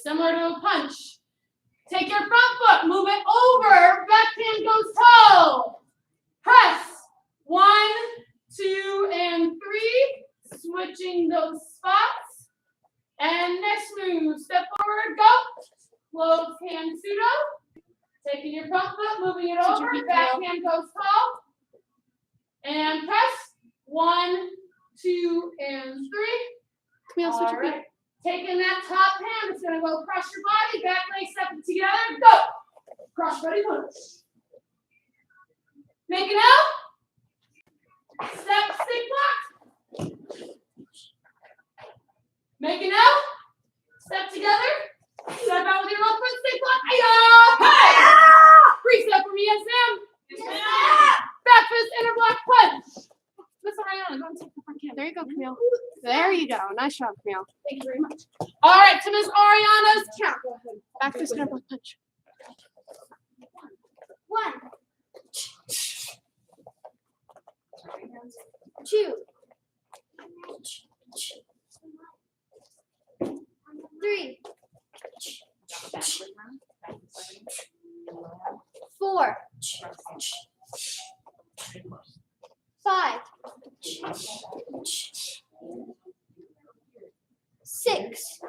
similar to a punch. Take your front foot, move it over, back hand goes toe. Press. 1, 2, and 3. Switching those spots. And next move, step forward, go. Close hand pseudo. Taking your front foot, moving it over, back hand goes toe. And press. 1, 2, and 3. Camille, switch your feet. Right. Taking that top hand, it's going to go across your body, back leg stepping together, go. Cross body punch. Make it out. Step, stick, block. Make it out. Step together. Step out with your left foot, stick, block. Hey! Reset for me, yes, ma'am. Yes, Back fist, inner block punch. Miss Ariana, go and take the front camera. there you go, Camille. There you go. Nice job, Camille. Thank you very much. All right, to Miss Ariana's count. Go ahead. Back fist and block punch. 1, 2, 3, 4, 5, 6,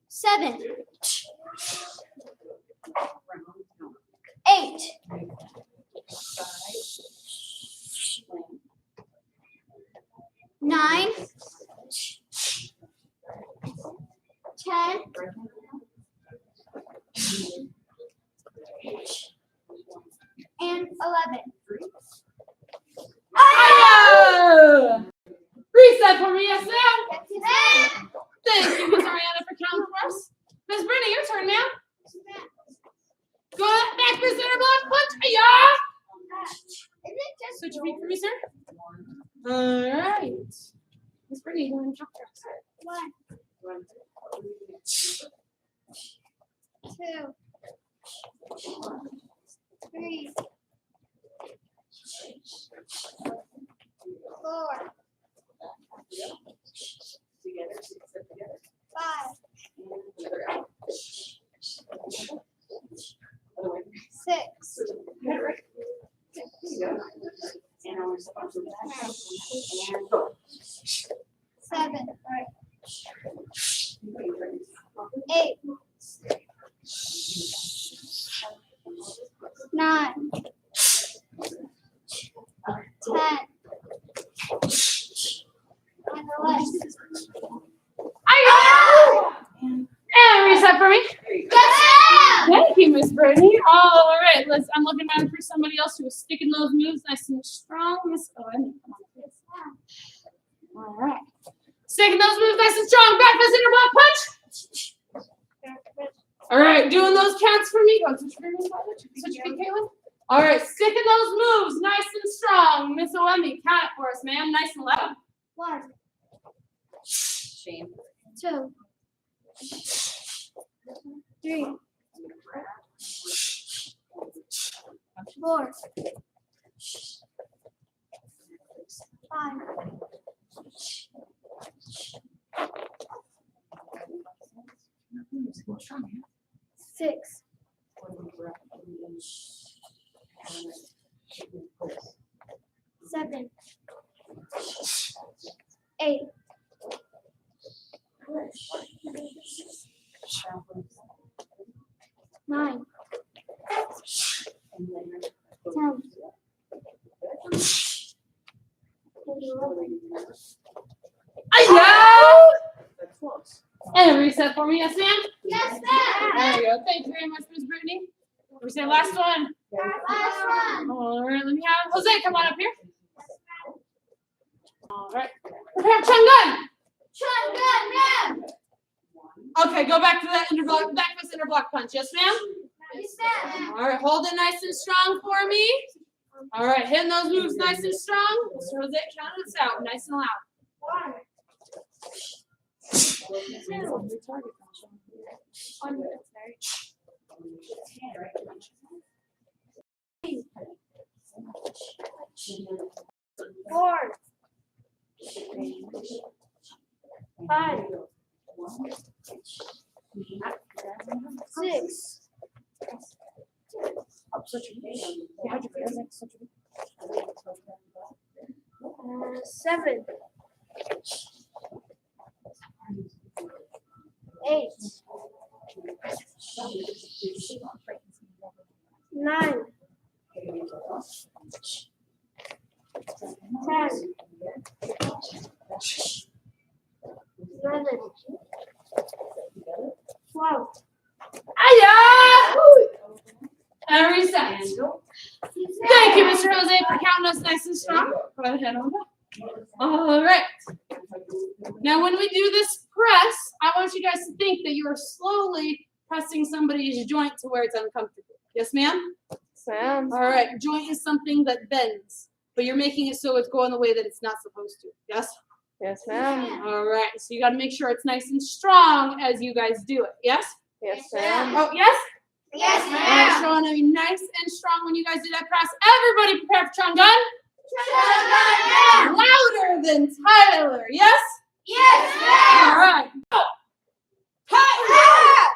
7, 8, 9, 10, and 11. Oh! Reset for me, yes, ma'am. Thank you, Miss Ariana, for counting for us. Miss Brittany, your turn, ma'am. Go back fist, inner block punch. Switch your feet for me, sir. All right. Miss Brittany, go ahead and count for us. 1, 2, 3, 4, 5, 6, 7, 8, 9, 10, and 11. And reset for me. Thank you, Miss Brittany. All right, I'm looking around for somebody else who is sticking those moves nice and strong. Miss Owen, come on, please. All right. Sticking those moves nice and strong. Back fist, inner block punch. All right, doing those counts for me. Go switch your feet, Caitlin. All right, sticking those moves nice and strong. Miss Oemi, count it for us, ma'am. Nice and loud. 1, Shame. 2, 3, 4, 5, 6, 7, 8, 9, 10, And reset for me, yes, ma'am. Yes, ma'am. There you go. Thank you very much, Miss Brittany. We say last one. Last one. All right, let me have Jose come on up here. All right. Prepare Chungun. Chungun, ma'am. Okay, go back to that back fist inner block punch. Yes, ma'am. Yes, ma'am. All right, hold it nice and strong for me. All right, hitting those moves nice and strong. So Jose, count us out, nice and loud. 4, 5, 6, 7, 8, 9, 10, 11, 12. Hiya! And reset. Thank you, Mr. Jose, for counting us nice and strong. Go ahead on that. All right. Now, when we do this press, I want you guys to think that you are slowly pressing somebody's joint to where it's uncomfortable. Yes, ma'am? Sam. All right. Joint is something that bends, but you're making it so it's going the way that it's not supposed to. Yes? Yes, ma'am. All right. So you got to make sure it's nice and strong as you guys do it. Yes? Yes, ma'am. Oh, yes? Yes, All right, so I want to be nice and strong when you guys do that press. Everybody prepare for Chongun. ma'am. Louder than Tyler. Yes? Yes, All ma'am. right. Go. Hi. Hi.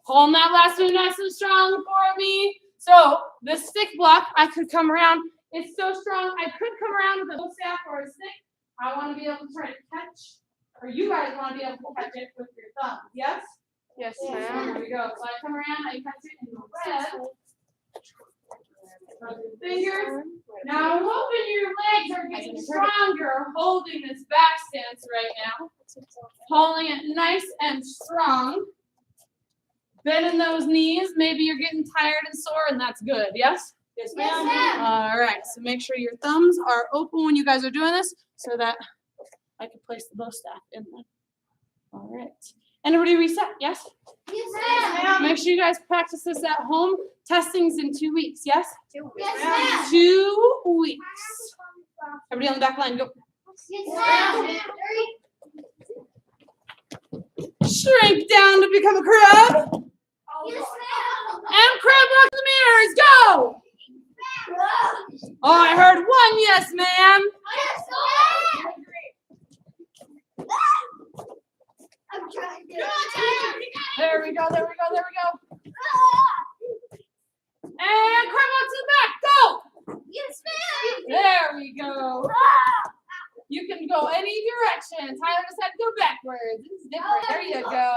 Holding that last one nice and strong for me. So the stick block, I could come around. It's so strong, I could come around with a bow staff or a stick. I want to be able to try to catch, or you guys want to be able to catch it with your thumb. Yes? Yes, There ma'am. we go. So I come around, I catch it in the red. Rub your fingers. Now I'm hoping your legs are getting stronger holding this back stance right now. Holding it nice and strong. Bending those knees. Maybe you're getting tired and sore, and that's good. Yes? Yes, ma'am. All right. So make sure your thumbs are open when you guys are doing this so that I can place the bow staff in there. All right. Everybody reset. Yes? Yes, ma'am. Make sure you guys practice this at home. Testing's in 2 weeks. Yes? Yes, ma'am. 2 weeks. Everybody on the back line, go. Yes, ma'am. Shrink down to become a crab. Yes, ma'am. And crab walk the mirrors. Go. Oh, I heard one yes, ma'am. Yes, ma'am. I'm trying to. There we go. There we go. There we go. And crab walk to the back. Go. Yes, ma'am. There we go. You can go any direction. Tyler just had to go backwards. This is different. There you go.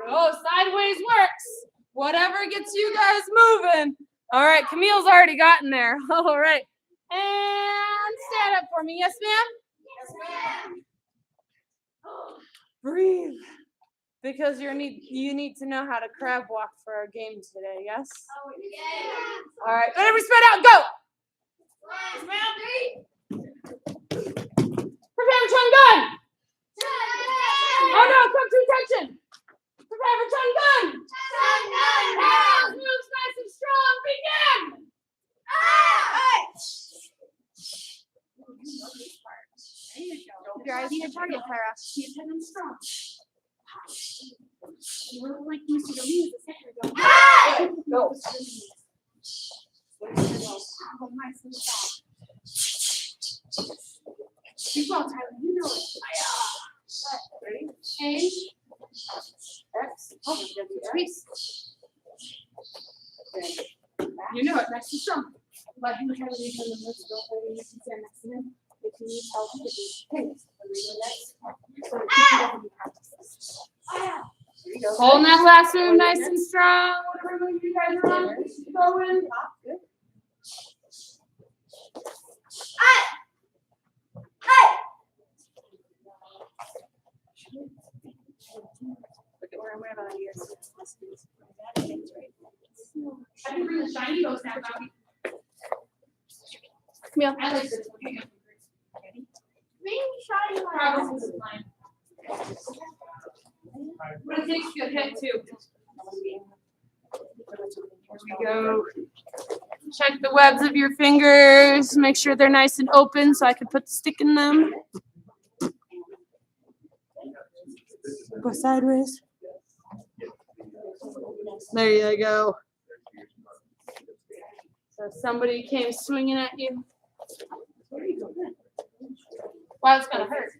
Oh, sideways works. Whatever gets you guys moving. All right, Camille's already gotten there. All right. And stand up for me. Yes, ma'am? Yes, ma'am. Breathe. Because you need to know how to crab walk for our game today, yes? Oh, yes. All right, everybody spread out, go! Yes, ma'am. Prepare for Chongun! Oh no, come to attention! Prepare for Chongun! Now, moves nice and strong, begin! There you go. Keep your eyes on your target, Clara. Keep hitting strong. You look like Mr. Louise a second ago. Go. Oh, nice and strong. Keep going, Tyler. You know it. Ready? Change. X. Oh, tweaks. You know it. Nice and strong. Let him try to leave him in the middle. Don't worry. You can stand next to him. If you need help, you can do things. Holding that last move nice and strong. Whatever move you guys are on, keep going. I can bring the shiny ghost out. Camille. I like this one. Shiny Travis is mine. But it takes you a hit too. Here we go. Check the webs of your fingers. Make sure they're nice and open so I can put the stick in them. Go sideways. There you go. So somebody came swinging at you. Wow, it's gonna hurt.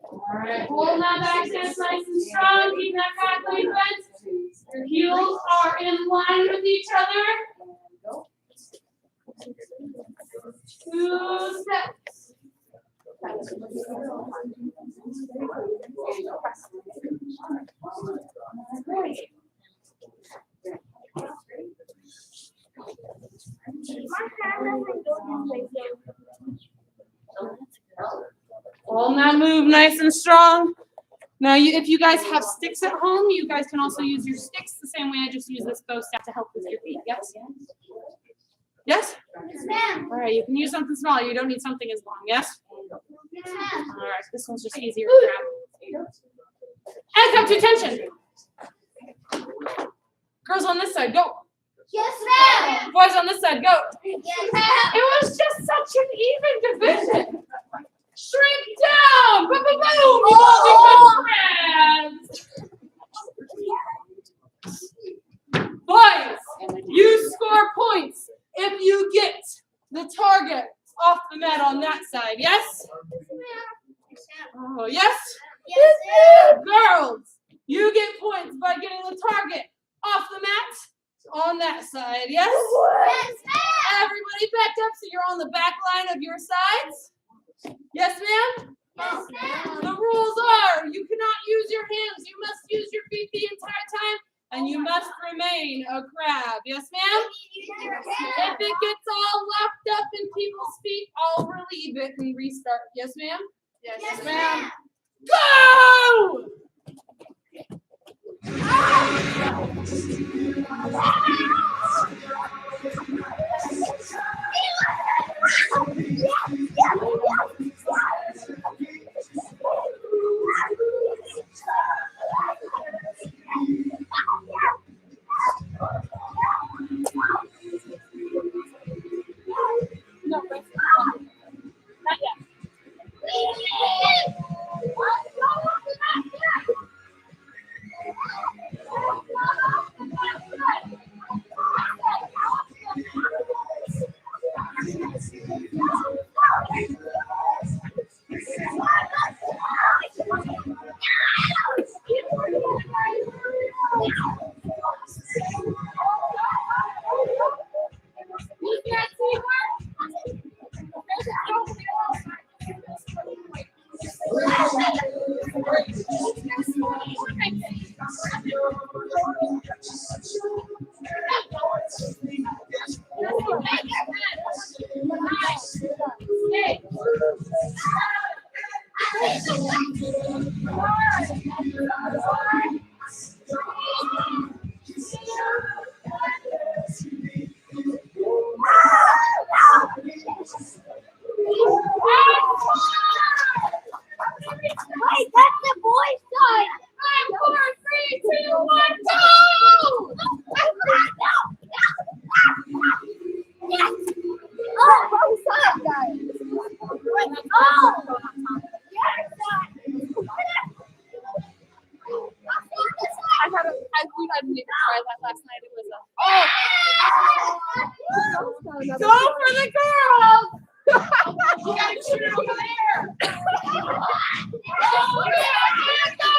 All right, hold that back stance nice and strong. Keep that back leg bent. Your heels are in line with each other. 2 steps. Hold that move nice and strong. Now, if you guys have sticks at home, you guys can also use your sticks the same way I just use this bow staff to help with your feet. Yes? Yes? Yes, ma'am. All right, you can use something smaller. You don't need something as long. Yes? Yes, ma'am. All right, this one's just easier to grab. And come to attention. Girls on this side, go. Yes, ma'am. Boys on this side, go. Yes, ma'am. It was just such an even division. Shrink down. Boom, boom, boom. Oh. Boys, you score points if you get the target off the mat on that side. Yes? Oh, yes? Yes, ma'am. Girls, you get points by getting the target off the mat on that side. Yes? Yes, ma'am. Everybody backed up so you're on the back line of your sides. Yes, ma'am? Yes, ma'am. The rules are you cannot use your hands. You must use your feet the entire time, and you must remain a crab. Yes, ma'am? If it gets all locked up in people's feet, I'll relieve it and restart. Yes, ma'am? Yes, ma'am. Go! No, not yet. Wait, that's the boys' side. 5, 4, 3, 2, 1, go! Yes. Oh, both sides, guys. Oh. I didn't even try that last night. It was a go for the girls! You gotta shoot it over there. Oh, yeah, go!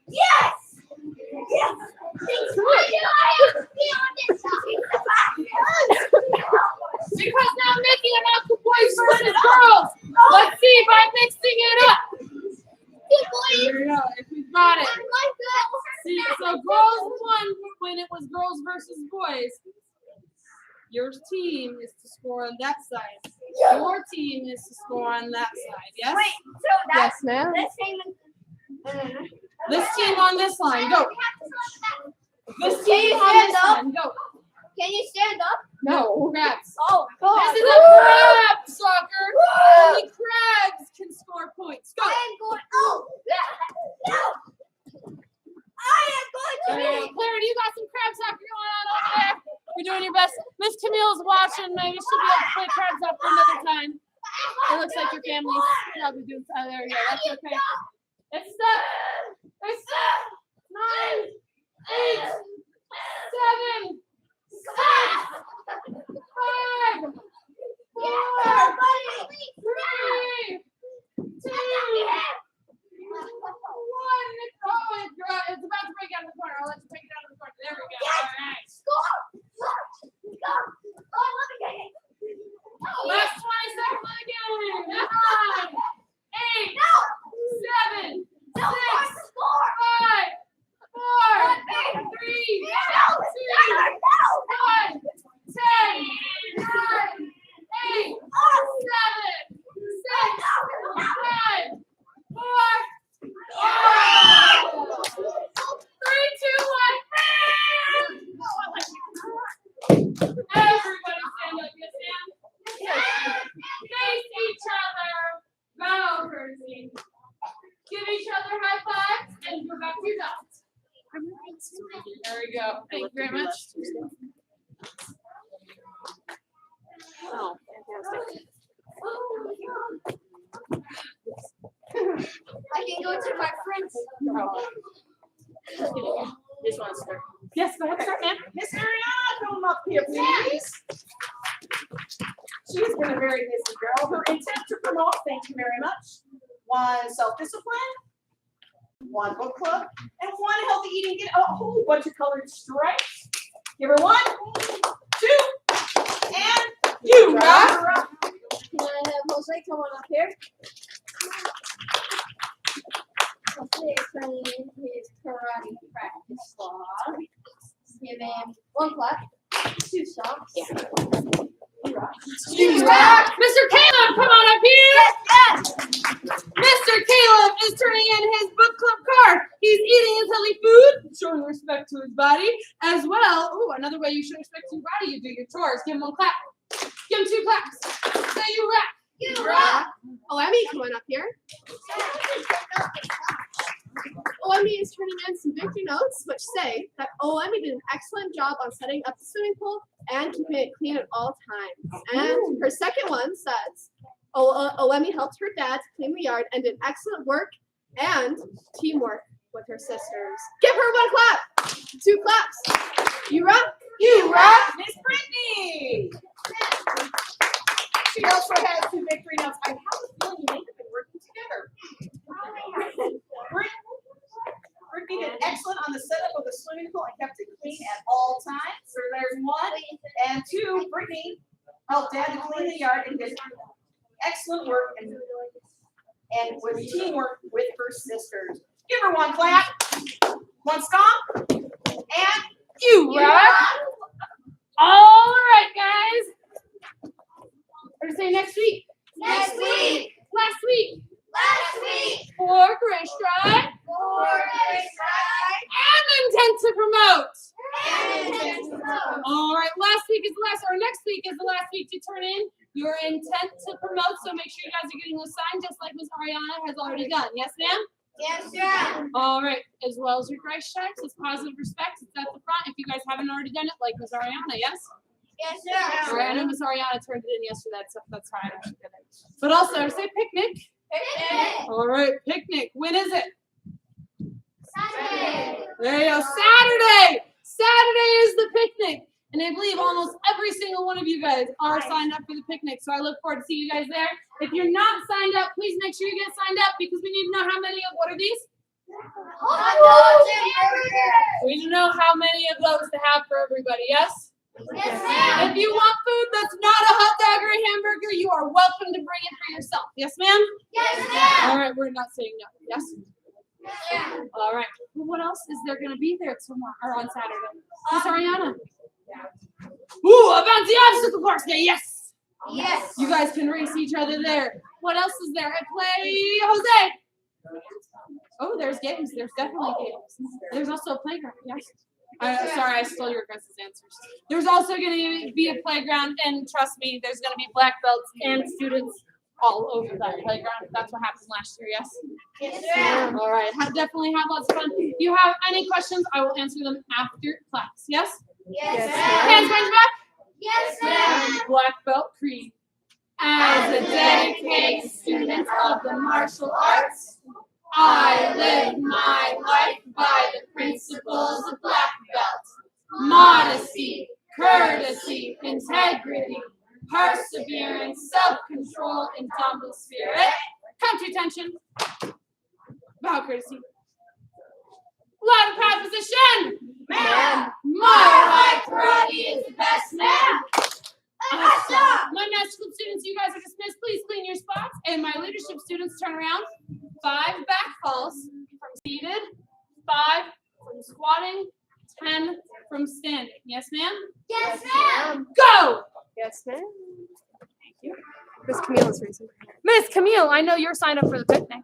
Yes! Yes! Why do I have to be on this side? Because now I'm making it out to boys versus girls. Let's see if I'm mixing it up. Here we go. If we've got it. See, so girls won when it was girls versus boys. Your team is to score on that side. Your team is to score on that side. Yes? Wait, so that's Yes, ma'am. this thing is. This team on this line. Go. This Can team you on stand this up? line. Go. Can you stand up? No. Crabs. Oh, God. This is a crab soccer. Only crabs can score points. Go. I am going. Oh, no. I am going to be. Claire, you got some crab soccer going on over there. You're doing your best. Miss Camille's watching. Maybe she'll be able to play crab soccer another time. It looks like your family's probably doing. Oh, there we go. That's okay. It's 7. It's 9, 8, 7, 6, 5, 4, 3, 2, 1. It's about to break out of the corner. I'll let you take it out of the corner. There we go. All right. Score! Go! Oh, let me get it. Last 20 seconds of the game. 9, 8, No! 7, No, 6, score! 5, 4, 3, 2, 1, 10, 9, 8, 7, 6, 5, 4, 3, 2, 1. Everybody stand up, yes, ma'am. Face each other. Bow courtesy. Give each other high fives and go back to your dots. There we go. Thank you very much. Oh, fantastic. I can go to my friends. This one's start. Yes, go ahead, start, ma'am. Miss Ariana, come up here, please. She's been a very busy girl. Her intent to promote, thank you very much. 1 self-discipline, 1 book club, and 1 healthy eating. Get a whole bunch of colored stripes. Give her 1, 2, and you rock. Can I have Jose come on up here? Jose is turning in his karate practice log. Give him 1 clap, 2 stomps. You rock. Mr. Caleb, come on up here. Yes! Mr. Caleb is turning in his book club card. He's eating his healthy food, showing respect to his body, as well. Ooh, another way you show respect to your body, you do your chores. Give him 1 clap. Give him 2 claps. Say you rock. You rock! Oh, Emmy, come on up here. OME is turning in some victory notes, which say that OME did an excellent job on setting up the swimming pool and keeping it clean at all times. And her second one says, OME helped her dad to clean the yard and did excellent work and teamwork with her sisters. Give her 1 clap, 2 claps. You rock. You rock, Miss Brittany. She also has 2 victory notes. I have a feeling you may have been working together. Brittany did excellent on the setup of the swimming pool and kept it clean at all times. So there's 1. And 2, Brittany helped Dad to clean the yard and did excellent work and with teamwork with her sisters. Give her 1 clap, 1 stomp, and You rock. All right, guys. Or say next week. Next week! Last week. Last week! For Grace Stride. And intent to promote. All right, last week is the last, or next week is the last week to turn in your intent to promote. So make sure you guys are getting those signed, just like Miss Ariana has already done. Yes, ma'am? Yes, sir. All right, as well as your gray stripes, it's positive respect. It's at the front. If you guys haven't already done it, like Miss Ariana, yes? Yes, All sir. right, I know Miss Ariana turned it in yesterday, so that's how I know she did it. But also, say picnic. Picnic. All right, picnic. When is it? Saturday. There you go. Saturday. Saturday is the picnic. And I believe almost every single one of you guys are signed up for the picnic. So I look forward to seeing you guys there. If you're not signed up, please make sure you get signed up because we need to know how many of what are these? Hot dogs and burgers. We need to know how many of those to have for everybody. Yes? Yes, ma'am. If you want food that's not a hot dog or a hamburger, you are welcome to bring it for yourself. Yes, ma'am? Yes, ma'am. All right, we're not saying no. Yes? Yes, ma'am. All right. Well, what else is there going to be there tomorrow or on Saturday? Miss Ariana. Ooh, a bouncy obstacle course day. Yes. Yes. You guys can race each other there. What else is there? I play Jose. Oh, there's games. There's definitely games. There's also a playground. Yes. Sorry, I stole your guys' answers. There's also going to be a playground, and trust me, there's going to be black belts and students all over that playground. That's what happened last year. Yes. Yes, sir. All right. Definitely have lots of fun. If you have any questions, I will answer them after class. Yes. Yes, Hands ma'am. behind your back. Yes, ma'am. Black belt creed. As a dedicated student of the martial arts, I live my life by the principles of black belt. Modesty, courtesy, integrity, perseverance, self-control, and humble spirit. Come to attention. Bow courtesy. Loud proud position. Ma'am. My right karate is the best man. Awesome. My master students, you guys are dismissed. Please clean your spots. And my leadership students, turn around. 5 back falls from seated. 5 from squatting. 10 from standing. Yes, ma'am? Yes, ma'am. Go! Yes, ma'am. Thank you. Miss Camille is raising her hand. Miss Camille, I know you're signed up for the picnic.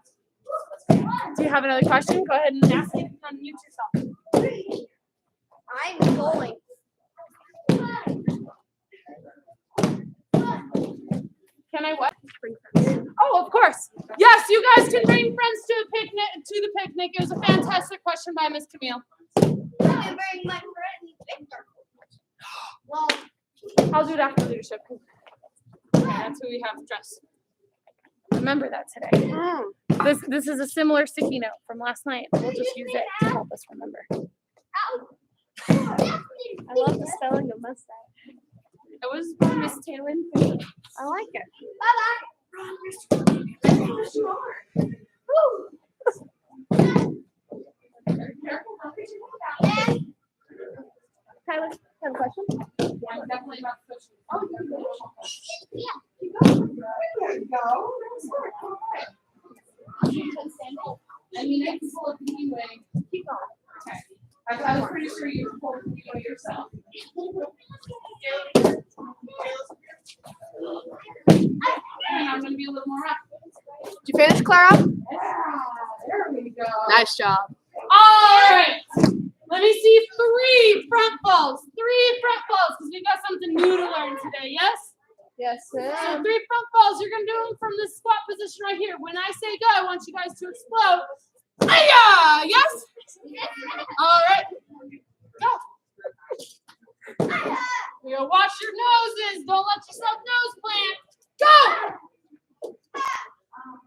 Do you have another question? Go ahead and ask it. Unmute yourself. I'm going. Can I what? Bring friends. Oh, of course. Yes, you guys can bring friends to a picnic. To the picnic. It was a fantastic question by Miss Camille. I can bring my friend Victor. Well, I'll do it after leadership. Okay, that's who we have dressed. Remember that today. This is a similar sticky note from last night. We'll just use it to help us remember. I love the spelling of mustache. It was by Miss Taylor. I like it. Tyler, you have a question? Yeah, I'm definitely about to push you. Oh, you're good. There you go. I mean, I can pull it anyway. Keep going. Okay. I was pretty sure you pulled it yourself. And I'm gonna be a little more up. Did you finish, Clara? Yeah, there we go. Nice job. All right. Let me see 3 front falls. 3 front falls, because we've got something new to learn today, yes? Yes, So ma'am. 3 front falls. You're going to do them from this squat position right here. When I say go, I want you guys to explode. Hiya! Yes? All right. Go. You're gonna watch your noses. Don't let yourself nose plant. Go.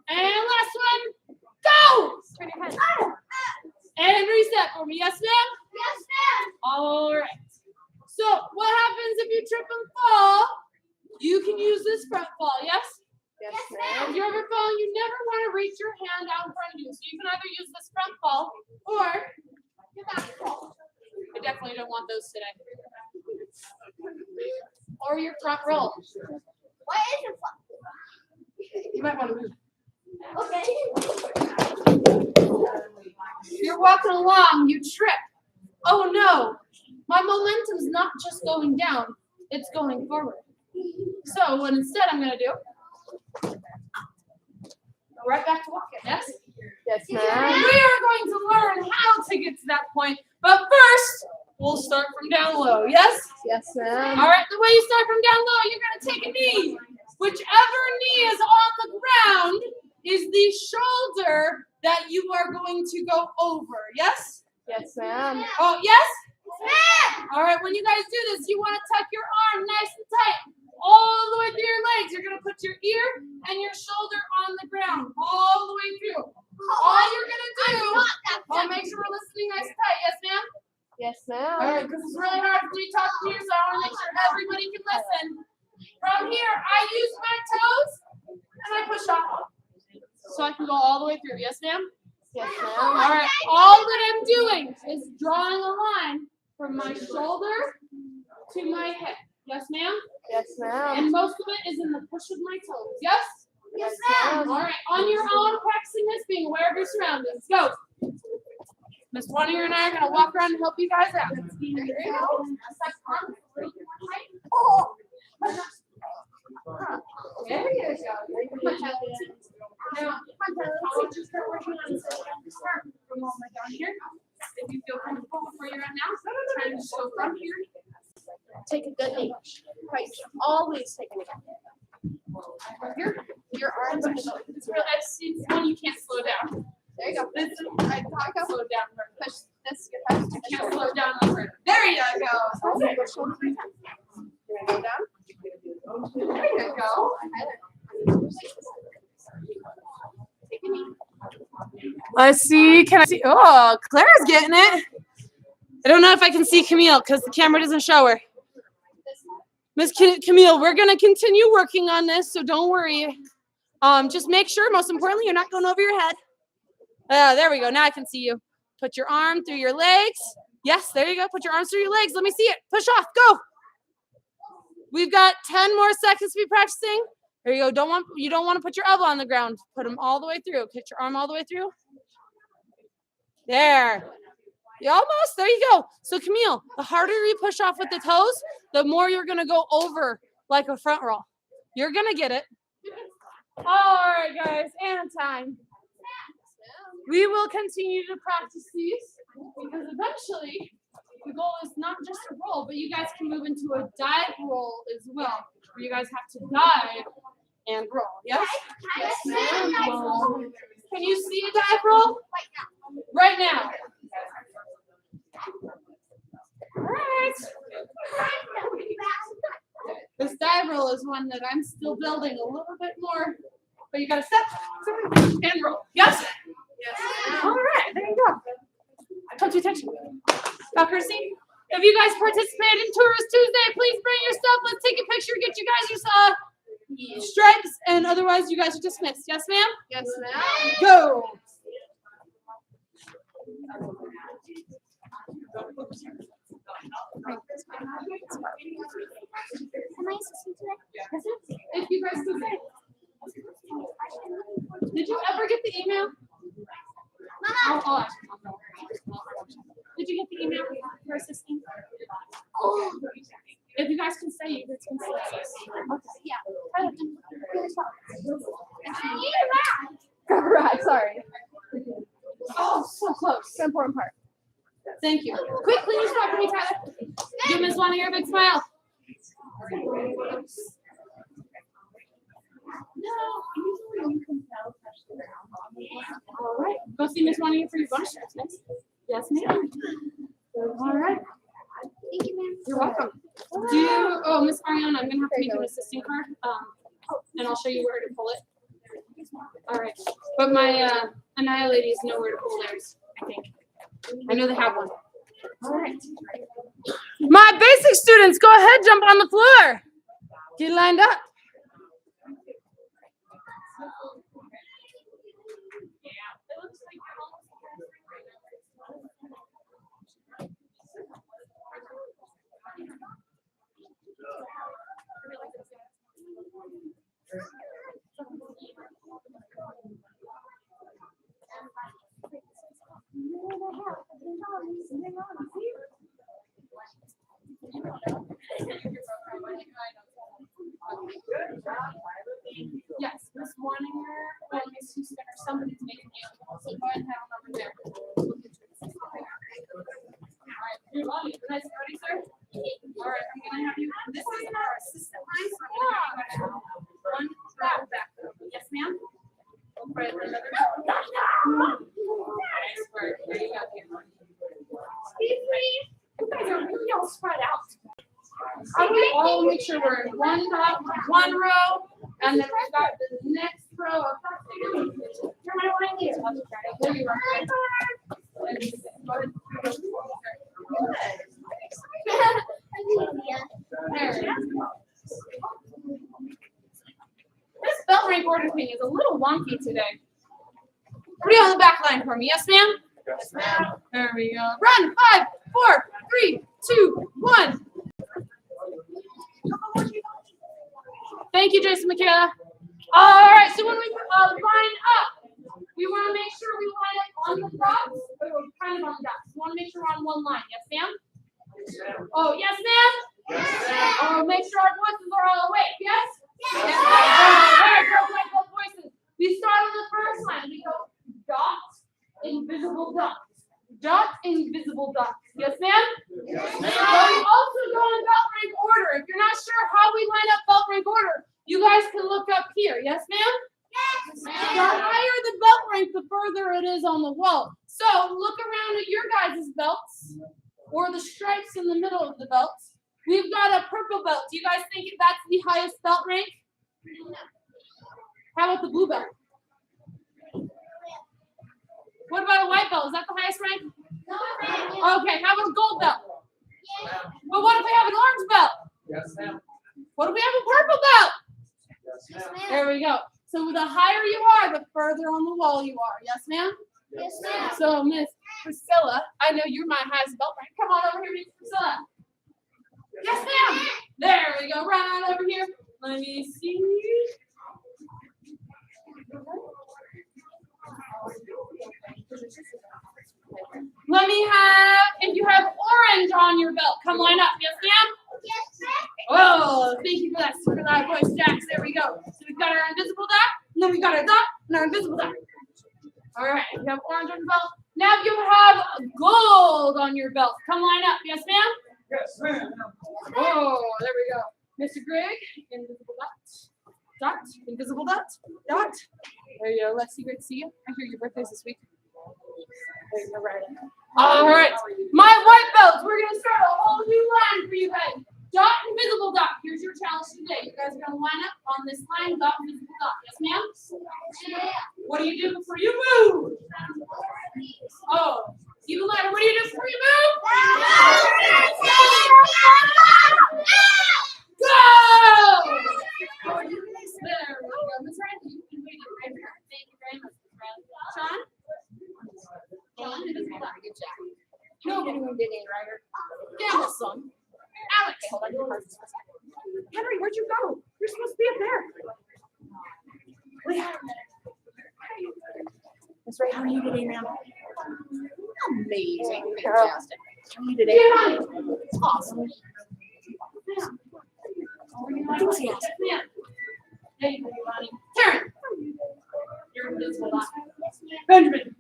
And last one. Go. Turn your head. And reset for me. Yes, ma'am? Yes, ma'am. All right. So what happens if you trip and fall? You can use this front fall, yes? Yes, Yes, ma'am. If you're ever falling, you never want to reach your hand out in front of you. So you can either use this front fall or your back fall. I definitely don't want those today. Or your front roll. What is your phone? You might want to move. Okay. You're walking along, you trip. Oh no, my momentum's not just going down, it's going forward. So what instead I'm gonna do, go right back to walking, yes? Yes, We ma'am. are going to learn how to get to that point, but first, we'll start from down low, yes? Yes, ma'am. All right, the way you start from down low, you're gonna take a knee. Whichever knee is on the ground, is the shoulder that you are going to go over. Yes? Yes, ma'am. Oh, yes? All right, when you guys do this, you want to tuck your arm nice and tight all the way through your legs. You're going to put your ear and your shoulder on the ground all the way through. All you're going to do, make sure we're listening nice and tight. Yes, ma'am? Yes, All ma'am. right, because it's really hard for me to talk to you, so I want to make sure everybody can listen. From here, I use my toes and I push off. So I can go all the way through. Yes, ma'am? Yes, All ma'am. right, all that I'm doing is drawing a line from my shoulder to my head. Yes, ma'am? Yes, ma'am. And most of it is in the push of my toes. Yes? Yes, All ma'am. right, on your own, practicing this, being aware of your surroundings. Go. Miss Wanier and I are going to walk around and help you guys out. There you go. There you go. Now, I'll just start working on start from all the way down here. If you feel comfortable with where you're at now, try to just go from here. Take a good knee. Right. Always take a knee. Here. Your arms are low. It's real. It's one you can't slow down. There you go. This is I can't slow down. Push this. Your touch. I can't slow down over. There you go. Okay, your shoulder right down. You're gonna go down. There you go. Take a knee. Let's see. Can I see? Oh, Claire's getting it. I don't know if I can see Camille because the camera doesn't show her. Miss Camille, we're going to continue working on this, so don't worry. Just make sure, most importantly, you're not going over your head. There we go. Now I can see you. Put your arm through your legs. Yes, there you go. Put your arms through your legs. Let me see it. Push off. Go. We've got 10 more seconds to be practicing. There you go. You don't want to put your elbow on the ground. Put them all the way through. Get your arm all the way through. There. You almost. There you go. So Camille, the harder you push off with the toes, the more you're going to go over like a front roll. You're going to get it. All right, guys. And time. We will continue to practice these because eventually the goal is not just a roll, but you guys can move into a dive roll as well, where you guys have to dive and roll. Yes? Yes, ma'am. Can you see a dive roll? Right now. All right. This dive roll is one that I'm still building a little bit more, but you got to step and roll. Yes? Yes. All right, there you go. Come to attention. Dr. C, if you guys participate in Tourist Tuesday, please bring your stuff. Let's take a picture, get you guys your stripes, and otherwise you guys are dismissed. Yes, ma'am? Yes, ma'am. Go. Am I assistant today? If you guys could say. Did you ever get the email? I'll ask you. Did you get the email for assisting? Oh. If you guys can say, you guys can say. Yeah. Right, sorry. Oh, so close. It's an important part. Thank you. Quick, can you stop for me, Tyler? Give Ms. Wanier a big smile. All right. Go see Ms. Wanier for your bonus checks, miss. Yes, ma'am. All right. Thank you, ma'am. You're welcome. Miss Mariana, I'm gonna have to make you an assisting card. And I'll show you where to pull it. All right. But my Annihilaties know where to pull theirs, I think. I know they have one. All right. My basic students, go ahead, jump on the floor. Get lined up. Yes, Miss Warninger or Miss Houston or somebody's making you. So go ahead and have a number there. All right, you're on. Nice, ready, sir? All right, I'm gonna have you. This is our assistant line. So I'm gonna have you guys run that back. Yes, ma'am. How do we all make sure we're in one row, and then we've got the next row of there you are. This belt rank order thing is a little wonky today. Three on the back line for me. Yes, ma'am? Yes, ma'am. There we go. Run. 5, 4, 3, 2, 1. Thank you, Jason Michaela. All right, so when we line up, we want to make sure we line up on the dots, but we're kind of on the dots. We want to make sure we're on one line. Yes, ma'am? Oh, yes, ma'am? Yes, Oh, make sure our voices are all awake. Yes? Yes, Both voices. We start on the first line. We go dot, invisible dot. Dot, invisible dot. Yes, ma'am? Yes, But we also go in belt rank order. If you're not sure how we line up belt rank order, you guys can look up here. Yes, ma'am? Yes, The higher the belt rank, the further it is on the wall. So look around at your guys' belts or the stripes in the middle of the belts. We've got a purple belt. Do you guys think that's the highest belt rank? How about the blue belt? What about a white belt? Is that the highest rank? Okay, how about a gold belt? But what if we have an orange belt? Yes, ma'am. What if we have a purple belt? Yes, ma'am. There we go. So the higher you are, the further on the wall you are. Yes, ma'am? Yes, ma'am. So Miss Priscilla, I know you're my highest belt rank. Come on over here, Miss Priscilla. Yes, ma'am. There we go. Run on over here. Let me see. Let me have, if you have orange on your belt, come line up. Yes, ma'am? Yes, ma'am. Oh, thank you for that super loud voice, Jax. There we go. So we've got our invisible dot, and then we've got our dot, and our invisible dot. All right, you have orange on your belt. Now you have gold on your belt. Come line up. Yes, ma'am? Yes, ma'am. Oh, there we go. Mr. Greg, invisible dot, dot, invisible dot, dot. There you go. Lexi, great to see you. I hear your birthday's this week. There you go, right. All right, my white belts. We're gonna start a whole new line for you guys. Dot, invisible dot. Here's your challenge today. You guys are gonna line up on this line. Dot, invisible dot. Yes, ma'am. What do you do before you move? Oh, even louder. What do you do before you move? Go! There we go. Miss Riley, you can wait right here. Thank you very much, Miss Riley. Sean? Sean, invisible dot. Good job. Nobody did it, Ryder. Get on this son. Alex, hold on your horses for a second. Henry, where'd you go? You're supposed to be up there. Miss Ray, how are you today, ma'am? Amazing. Fantastic. How are you today? It's awesome. Enthusiastic. There you go, Lonnie. Karen. You're invisible dot. Benjamin.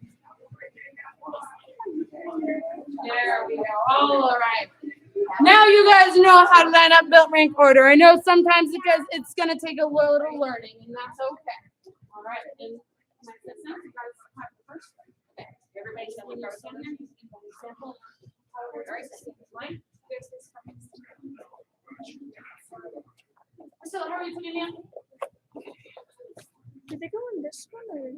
There we go. All right. Now you guys know how to line up belt rank order. I know sometimes it's going to take a little learning, and that's okay. All right. And my assistant, you guys have the first. Okay. Everybody should look over there. You can hold the sample. All right. Line. Priscilla, how are you today, ma'am? Did they go in this one or?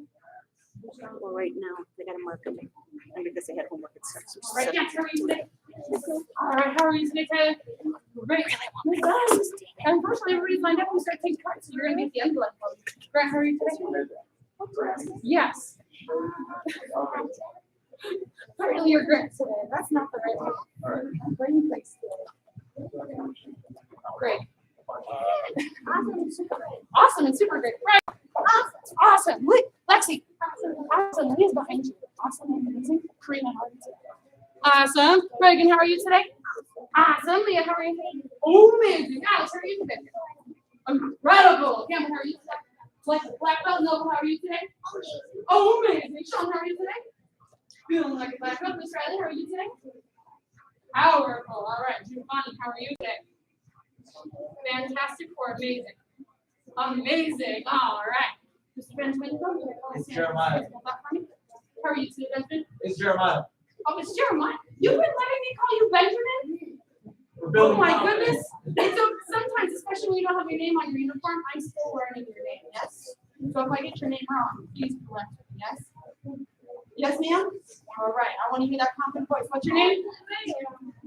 Well, right now they got to mark them, and because they had homework at 6. All right, yes, how are you today? All right, how are you today, Tyler? Great. And unfortunately, everybody's lined up and start taking cards, so you're going to get the envelope. Grant, how are you today? Yes. Apparently, you're Grant today. That's not the right one. Brain place. Great. Awesome and super great. Right. Awesome. Lexi. Awesome. Leah's behind you. Awesome and amazing. Karina, how are you today? Awesome. Reagan, how are you today? Awesome. Leah, how are you today? Amazing. Alex, how are you today? Incredible. Cameron, how are you today? Black belt. Noble, how are you today? Amazing. Sean, how are you today? Feeling like a black belt. Miss Riley, how are you today? Powerful. All right. Giovanni, how are you today? Fantastic or amazing? Amazing. All right. Mr. Benjamin, It's Jeremiah. How are you today, Benjamin? It's Jeremiah. Oh, it's Jeremiah. You've been letting me call you Benjamin? We're Oh building my confidence. goodness. have your name on your uniform, I'm still learning your name, yes? So if I get your name wrong, please correct me, yes? Yes, ma'am? All right, I want to hear that confident voice. What's your name?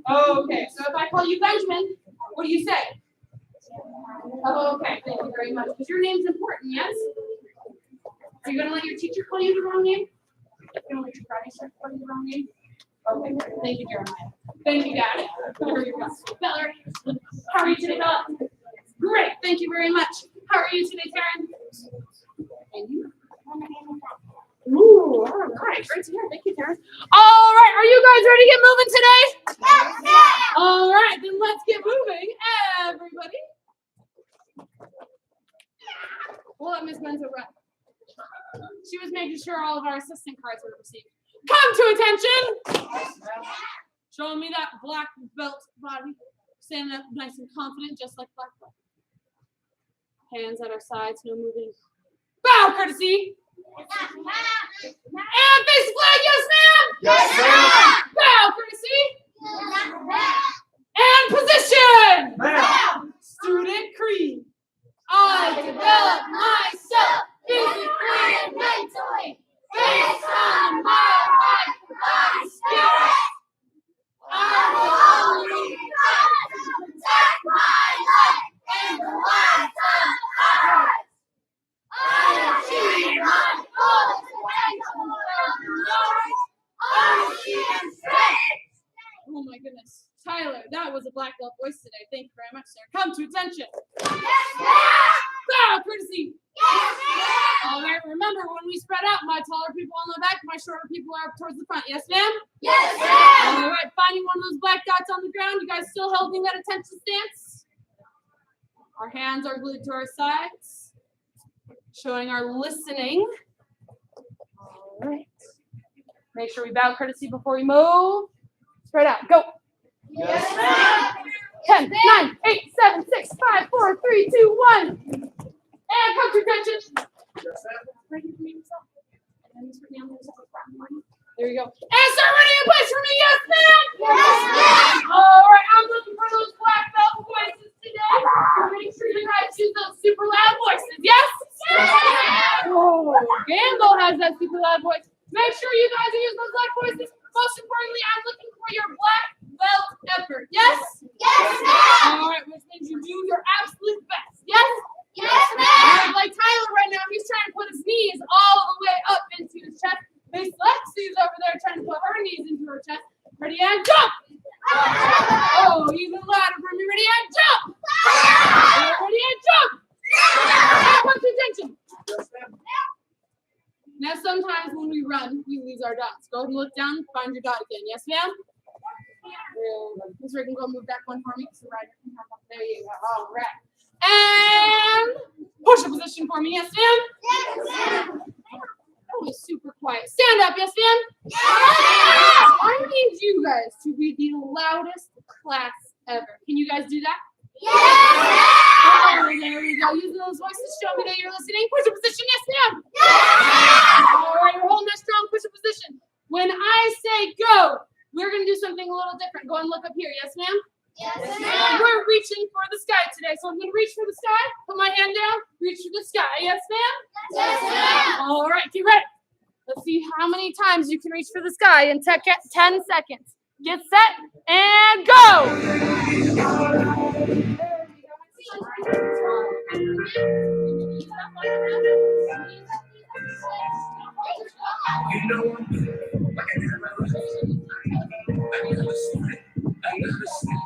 Okay, so if I call you Benjamin, what do you say? Okay, thank you very much. Because your name's important, yes? Are you going to let your teacher call you the wrong name? You're going to let your Friday start call you the wrong name? Okay, great. Thank you, Jeremiah. Thank you, Dad. There you go. Valerie, how are you today, Bella? Great, thank you very much. How are you today, Karen? And you? Ooh, all right. Great to hear. Thank you, Karen. All right, are you guys ready to get moving today? Yes, All right, then let's get moving, everybody. We'll let Miss Benzo run. She was making sure all of our assistant cards were received. Come to attention! Showing me that black belt body. Standing up nice and confident, just like Black Belt. Hands at our sides, no moving. Bow courtesy! And face the flag, yes ma'am! Yes, ma'am. Bow courtesy! And position! Ma'am. Student creed. I develop myself physically and mentally based on my life, my spirit. I will only fight to protect my life and the lives of others. I achieve my goals and honesty and strength. Oh my goodness. Tyler, that was a black belt voice today. Thank you very much, sir. Come to attention. Yes, ma'am. Bow courtesy. Yes, ma'am. All right, remember when we spread out, my taller people on the back, my shorter people are up towards the front. Yes, ma'am? Yes, ma'am. All right, finding one of those black dots on the ground. You guys still holding that attention stance? Our hands are glued to our sides, showing our listening. All right. Make sure we bow courtesy before we move. Spread out. Go. Yes, ma'am. 10, 9, 8, 7, 6, 5, 4, 3, 2, 1. And come to attention. Right here for me, yourself. And then just put me on the other side. There you go. And start running in place for me, yes, ma'am? Yes, ma'am. All right, I'm looking for those black belt voices today. Make sure you guys use those super loud voices, yes? Yes. Oh, Gamble has that super loud voice. Make sure you guys use those loud voices. Most importantly, I'm looking for your black belt effort, yes? Yes, ma'am. All right, which means you do your absolute best, yes? Yes, All ma'am. right, like Tyler right now, he's trying to put his knees all the way up into his chest. Miss Lexi's over there trying to put her knees into her chest. Ready and jump! Oh, even louder for me. Ready and jump! Ready and jump! Come to attention. Now, sometimes when we run, we lose our dots. Go ahead and look down, find your dot again. Yes, ma'am? Miss Ray can go move that one for me. So right there you go. All right. And push a position for me. Yes, ma'am? Yes, ma'am. That was super quiet. Stand up. Yes, ma'am? Yes, ma'am. I need you guys to be the loudest class ever. Can you guys do that? Yes, Oh, there we go. Using those voices, show me that you're listening. Push a position. Yes, ma'am? All right, we're holding that strong push a position. When I say go, we're going to do something a little different. Go and look up here. Yes, ma'am? Yes, ma'am. We're reaching for the sky today. So I'm going to reach for the sky. Put my hand down. Reach for the sky. Yes, ma'am? Yes, ma'am. All right, get ready. Let's see how many times you can reach for the sky in 10 seconds. Get set and go. You know I'm good. Like I never listened. I never listened. I never listened.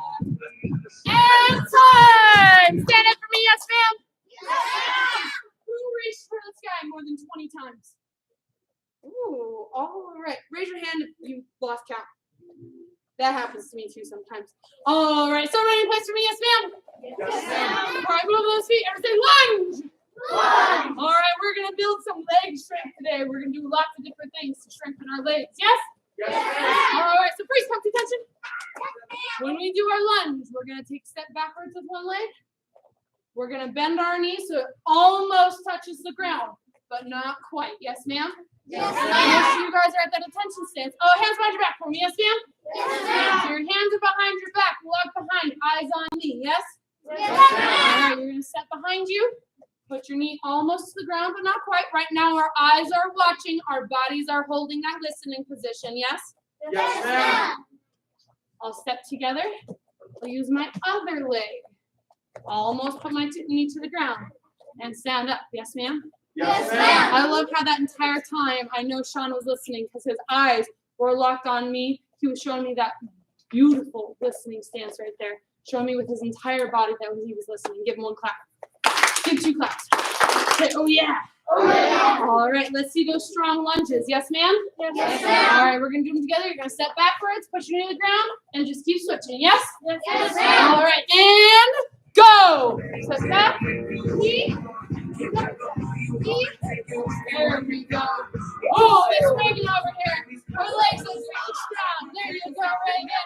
And time. Stand up for me, yes, ma'am. Yes, Who reached for the sky more than 20 times? Ooh, all right. Raise your hand if you lost count. That happens to me too sometimes. All right, so ready in place for me, yes, ma'am? Yes, ma'am. All right, move those feet. Everybody lunge. All right, we're going to build some leg strength today. We're going to do lots of different things to strengthen our legs. Yes? Yes, ma'am. All right, so please come to attention. When we do our lunge, we're going to take a step backwards with one leg. We're going to bend our knees so it almost touches the ground, but not quite. Yes, ma'am? Yes, Make sure ma'am. you guys are at that attention stance. Oh, hands behind your back for me. Yes, ma'am? Yes, So ma'am. your hands are behind your back. Log behind. Eyes on me. Yes? Yes, All ma'am. right, you're going to step behind you. Put your knee almost to the ground, but not quite. Right now, our eyes are watching. Our bodies are holding that listening position. Yes? Yes, ma'am. I'll step together. I'll use my other leg. Almost put my knee to the ground and stand up. Yes, ma'am? Yes, ma'am. I love how that entire time I know Sean was listening because his eyes were locked on me. He was showing me that beautiful listening stance right there, showing me with his entire body that he was listening. Give him one clap. Give 2 claps. Say, oh yeah. Oh, yeah. All right, let's see those strong lunges. Yes, ma'am? Yes, ma'am. All right, we're going to do them together. You're going to step backwards, push your knee to the ground, and just keep switching. Yes? Yes, ma'am. All right, and go. Step back. Knee. There we go. Oh, it's Reagan over here. Her legs are really strong. There you go, Reagan.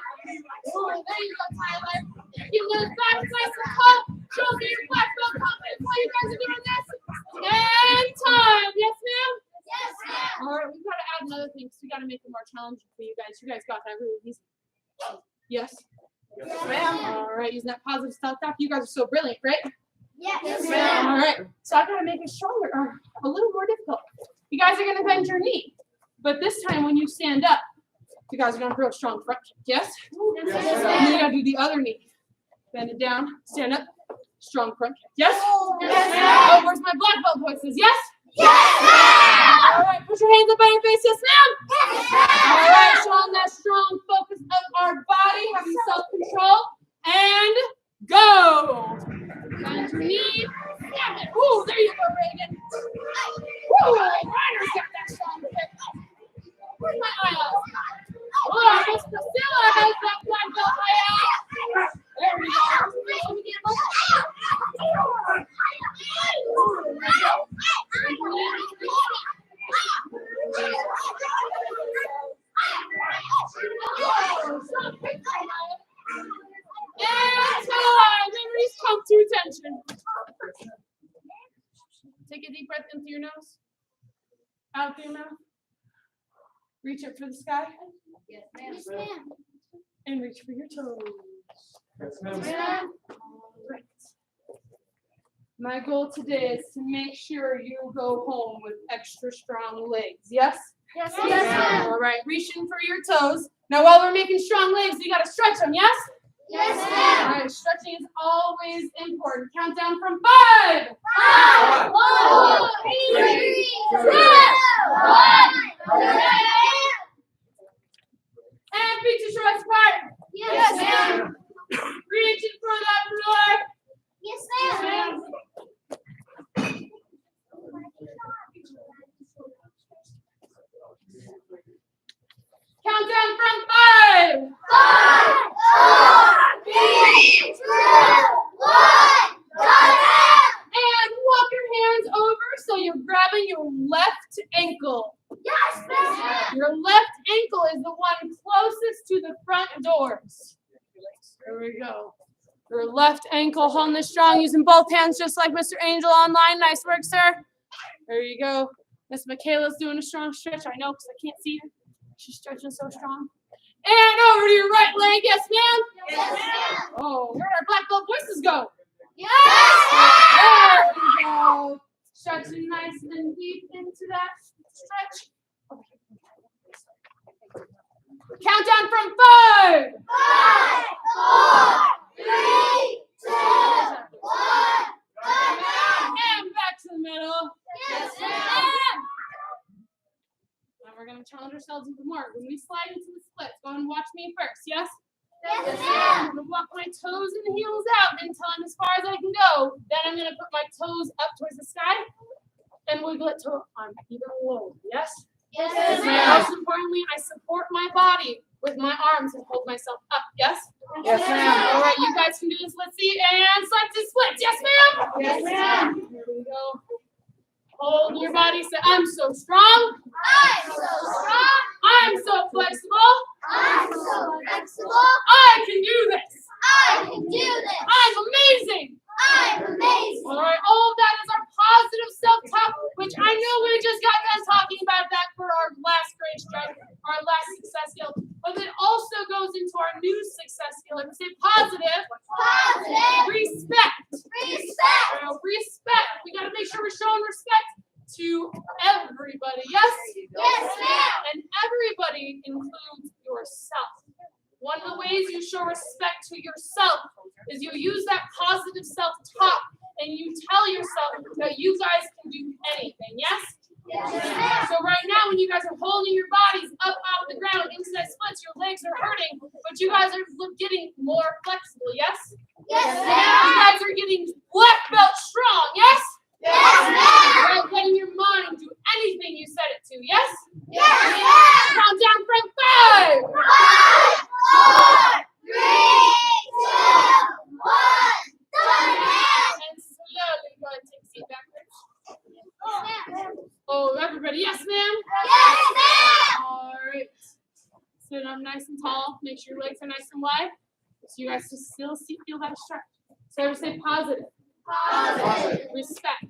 Oh, there you go, Tyler. Keep those backs nice and tall. Show me your black belt confidence while you guys are doing this. And time. Yes, ma'am? Yes, ma'am. All right, we've got to add another thing because we got to make it more challenging for you guys. You guys got that really easy. Yes? Yes, ma'am. All right, using that positive self-talk. You guys are so brilliant, right? Yes, ma'am. All right, so I gotta make it stronger or a little more difficult. You guys are gonna bend your knee, but this time when you stand up, you guys are gonna throw a strong front kick. Yes? Yes, And ma'am. then you gotta do the other knee. Bend it down, stand up, strong front kick. Yes? Yes, Oh, where's my black belt voices? Yes? Yes, All right, put your hands up on your face. Yes, ma'am? All right, showing that strong focus of our body, having self-control, and go. Bend your knee. Snap it. Ooh, there you go, Reagan. Woo, Ryder's got that strong kick. Where's my eye out? Oh, Miss Priscilla has that black belt eye out. There we go. And time. Memories come to attention. Take a deep breath in through your nose. Out through your mouth. Reach up for the sky. Yes, ma'am. And reach for your toes. Yes, ma'am. All right. My goal today is to make sure you go home with extra strong legs. Yes? Yes, All right. Reach in for your toes. Now, while we're making strong legs, you got to stretch them. Yes? Yes, All ma'am. right. Stretching is always important. Count down from 5. 5, 4, 3, 2, 1. And feet to shorts apart. Yes, ma'am. Reaching for that floor. Yes, ma'am. Count down from 5. 5, 4, 3, 2, 1. And walk your hands over so you're grabbing your left ankle. Yes, ma'am. Your left ankle is the one closest to the front doors. There we go. Your left ankle holding this strong, using both hands just like Mr. Angel online. Nice work, sir. There you go. Miss Michaela's doing a strong stretch. I know because I can't see her. She's stretching so strong. And over to your right leg. Yes, ma'am? Yes, ma'am. Oh, where'd our black belt voices go? Yes, There we go. Stretching nice and deep into that stretch. Count down from 5. 5, 4, 3, 2, 1. And back to the middle. Yes, ma'am. Now we're going to challenge ourselves even more. When we slide into the splits, go and watch me first, yes? Yes, I'm ma'am. going to walk my toes and heels out until I'm as far as I can go. Then I'm going to put my toes up towards the sky and wiggle it till I'm even lower, yes? Yes, And ma'am. most importantly, I support my body with my arms and hold myself up, yes? Yes, ma'am. All right, you guys can do this. Let's see. And slide to splits, yes, ma'am? Yes, ma'am. Here we go. Hold your body. Say, I'm so strong. I'm so strong. I'm so flexible. I'm so flexible. I can do this. I can do this. I'm amazing. I'm amazing. All right, all of that is our positive self-talk, which I know we just got done talking about that for our last grade strike, our last success skill, but it also goes into our new success skill. And say positive, Positive. respect. Respect. is you use that positive self-talk and you tell yourself that you guys can do anything, yes? So right now, when you guys are holding your bodies up off the ground into that splits, your legs are hurting, but you guys are getting more flexible, yes? You guys are getting black belt strong, yes? Right, letting your mind do anything you set it to, yes? Count down from 5. 4, 3, 2, 1, And slowly go and take a seat backwards. Oh, everybody, yes, ma'am? All right. Sit up nice and tall. Make sure your legs are nice and wide. So you guys can still feel that stretch. So everybody say positive. Respect.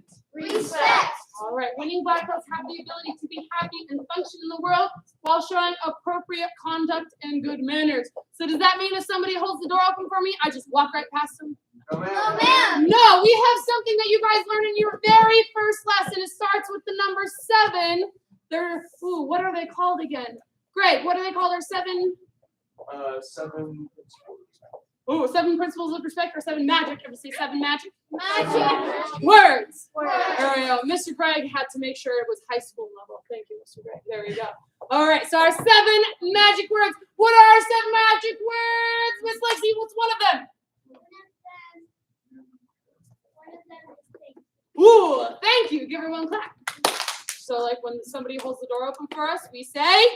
All right. Winning black belts have the ability to be happy and function in the world while showing appropriate conduct and good manners. So does that mean if somebody holds the door open for me, I just walk right past them? No, ma'am. No, we have something that you guys learned in your very first lesson. It starts with the number 7. What are they called again? Greg, what do they call their 7? 7. 7 principles of respect or 7 magic. Ever say 7 magic? Words. There we go. Mr. Greg had to make sure it was high school level. Thank you, Mr. Greg. There we go. All right, so our 7 magic words. What are our 7 magic words? Miss Lexi, what's one of them? Ooh, thank you. Give her one clap. So like when somebody holds the door open for us, we say,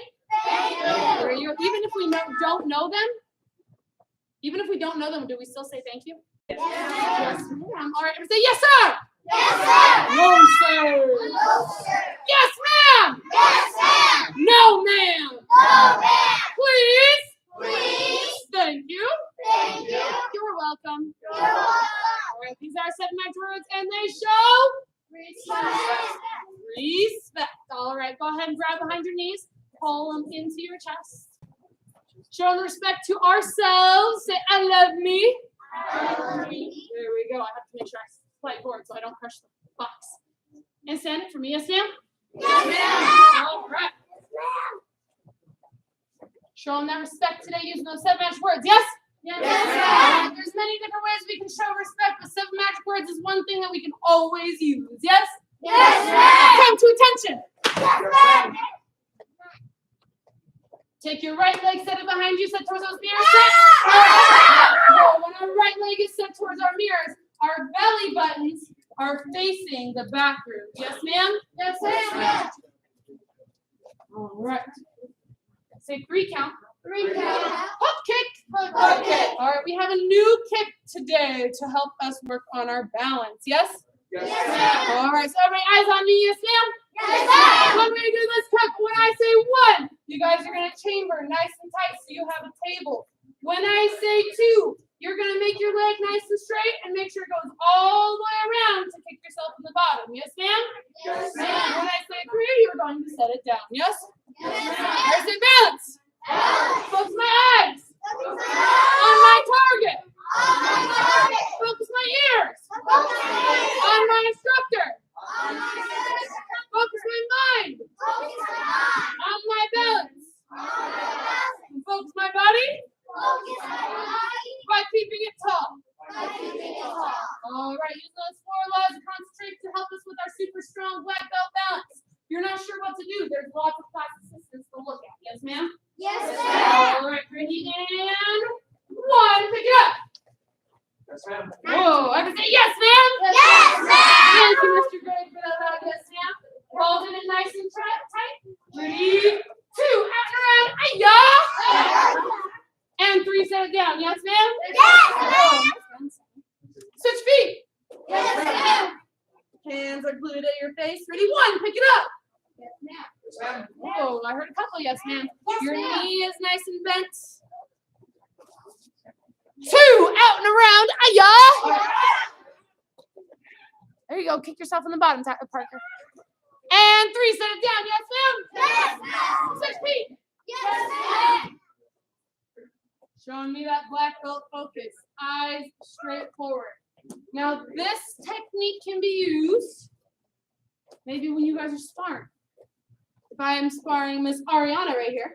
there you go. Even if we don't know them, do we still say thank you? Yes, ma'am. All right, say yes, sir. No, sir. Yes, ma'am. No, ma'am. Please. Thank you. You're welcome. All right, these are 7 magic words, and they show respect. All right, go ahead and grab behind your knees. Pull them into your chest. Showing respect to ourselves. Say, I love me. There we go. I have to make sure I slide forward so I don't crush the box. And stand it for me. Yes, ma'am? All right. Show them that respect today using those 7 magic words. Yes? There's many different ways we can show respect, but 7 magic words is one thing that we can always use. Yes? Come to attention. Take your right leg, set it behind you, set towards those mirrors. When our right leg is set towards our mirrors, our belly buttons are facing the bathroom. Yes, ma'am? All right. Say 3 count. Hop kick. All right, we have a new kick today to help us work on our balance. Yes? All right, so everybody eyes on me. Yes, ma'am? When we do this kick, when I say 1, you guys are going to chamber nice and tight so you have a table. When I say 2, you're going to make your leg nice and straight and make sure it goes all the way around to kick yourself in the bottom. Yes, ma'am? When I say 3, you're going to set it down. Yes? I say balance. Focus my eyes. On my target. Focus my ears. On my instructor. Focus my mind. On my balance. Focus my body. By keeping it tall. All right, use those 4 laws of concentration to help us with our super strong black belt balance. If you're not sure what to do, there's lots of class assistants to look at. Yes, ma'am? All right, ready, and 1, pick it up. Yes, ma'am. Whoa, I can say yes, ma'am. Thank you, Mr. Gray, for that loud yes, ma'am. Holding it nice and tight. 3, 2, out and around. Hi-ya. And 3, set it down. Yes, ma'am? Switch feet. Hands are glued at your face. Ready, 1, pick it up. Yes, ma'am. Whoa, I heard a couple yes, ma'am. Your knee is nice and bent. 2, out and around. Hi-ya. There you go. Kick yourself in the bottom, Parker. And 3, set it down. Yes, ma'am? Switch feet. Showing me that black belt focus. Eyes straight forward. Now, this technique can be used maybe when you guys are sparring. If I am sparring Miss Ariana right here.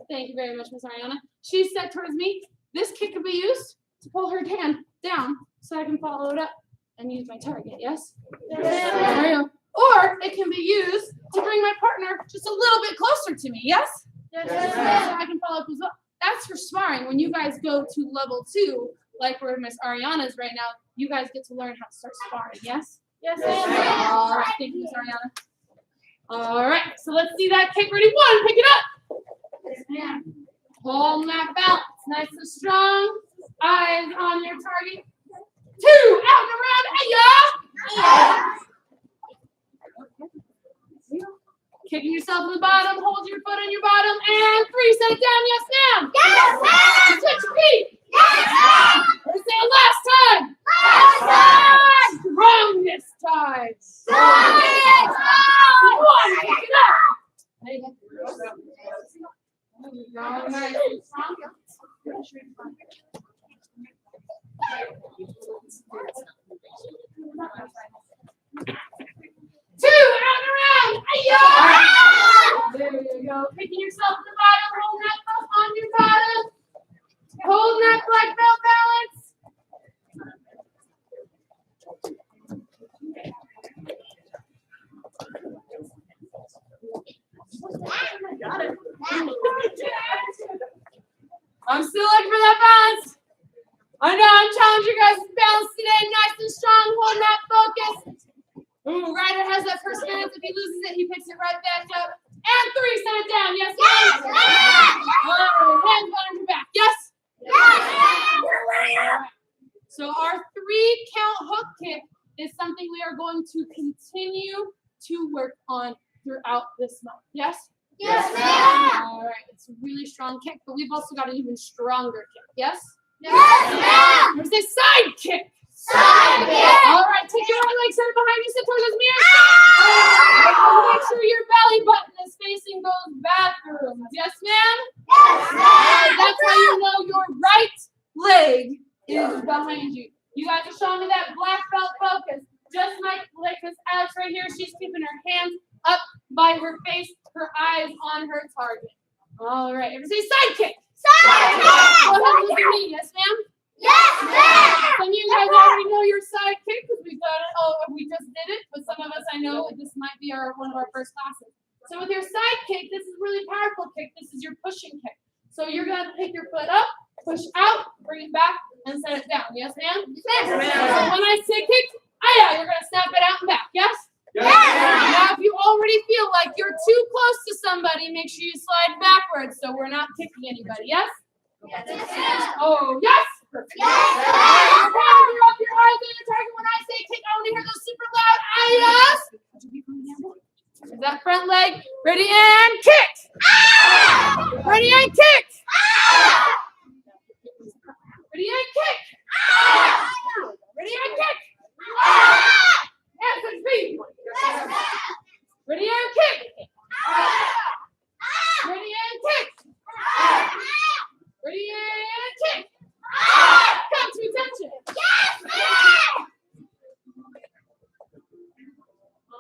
Thank you very much, Miss Ariana. She's set towards me. This kick can be used to pull her hand down so I can follow it up and use my target, yes? Yes, There you go. Or it can be used to bring my partner just a little bit closer to me, yes? Yes, So I can follow up as well. That's for sparring. When you guys go to level 2, like where Miss Ariana is right now, you guys get to learn how to start sparring, yes? Yes, All right, thank you, Miss Ariana. All right, so let's see that kick. Ready? 1, pick it up. Yes, ma'am. Hold that balance, nice and strong. Eyes on your target. 2, out and around. Hey, Kicking yourself in the bottom, hold your foot on your bottom, and 3, set it down, yes ma'am. Yes, ma'am. Switch your feet. Yes, ma'am. Let's say it last time. Last time. Strong this time. Yes, ma'am. 1, pick it up. There you go, nice and strong. 2, out and around. Hey, there you go. Picking yourself in the bottom, holding that foot on your bottom. Holding that black belt balance. Got it. I'm still looking for that balance. I know I'm challenging you guys to balance today, nice and strong, holding that focus. Ooh, Ryder has that first balance. If he loses it, he picks it right back up. And 3, set it down. Yes, ma'am. All right, hands behind your back. Yes? So our 3 count hook kick is something we are going to continue to work on throughout this month. Yes? Yes, ma'am. All right, it's a really strong kick, but we've also got an even stronger kick. Yes? Yes, ma'am. There's a side kick. Side kick. All right, take your right leg, set it behind you, sit towards those mirrors. Make sure your belly button is facing those bathrooms. Yes, ma'am? Yes, ma'am. That's how you know your right leg is behind you. You guys are showing me that black belt focus. Just like this Alex right here, she's keeping her hands up by her face, her eyes on her target. All right, everybody say side kick. Side Go ahead and kick. look at me. Yes, ma'am? Yes, ma'am. Some of you guys already know your side kick because we've done it. Oh, we just did it. But some of us, I know this might be one of our first classes. So with your side kick, this is a really powerful kick. This is your pushing kick. So you're going to pick your foot up, push out, bring it back, and set it down. Yes, ma'am? Yes, So ma'am. when I say kick, you're going to snap it out and back. Yes? Yes. Now, if you already feel like you're too close to somebody, make sure you slide backwards so we're not kicking anybody. Yes? Yes, ma'am. Oh, yes. Perfect. Yes, Your ma'am. hands are up, your eyes on your target. When I say kick, I want to hear those super loud ayahs. Is that front leg? Ready and kick. Ready and kick. Ready and kick. Ready and kick. Hands and feet. Ready and kick. Ready and kick. Ready and kick. Come to attention.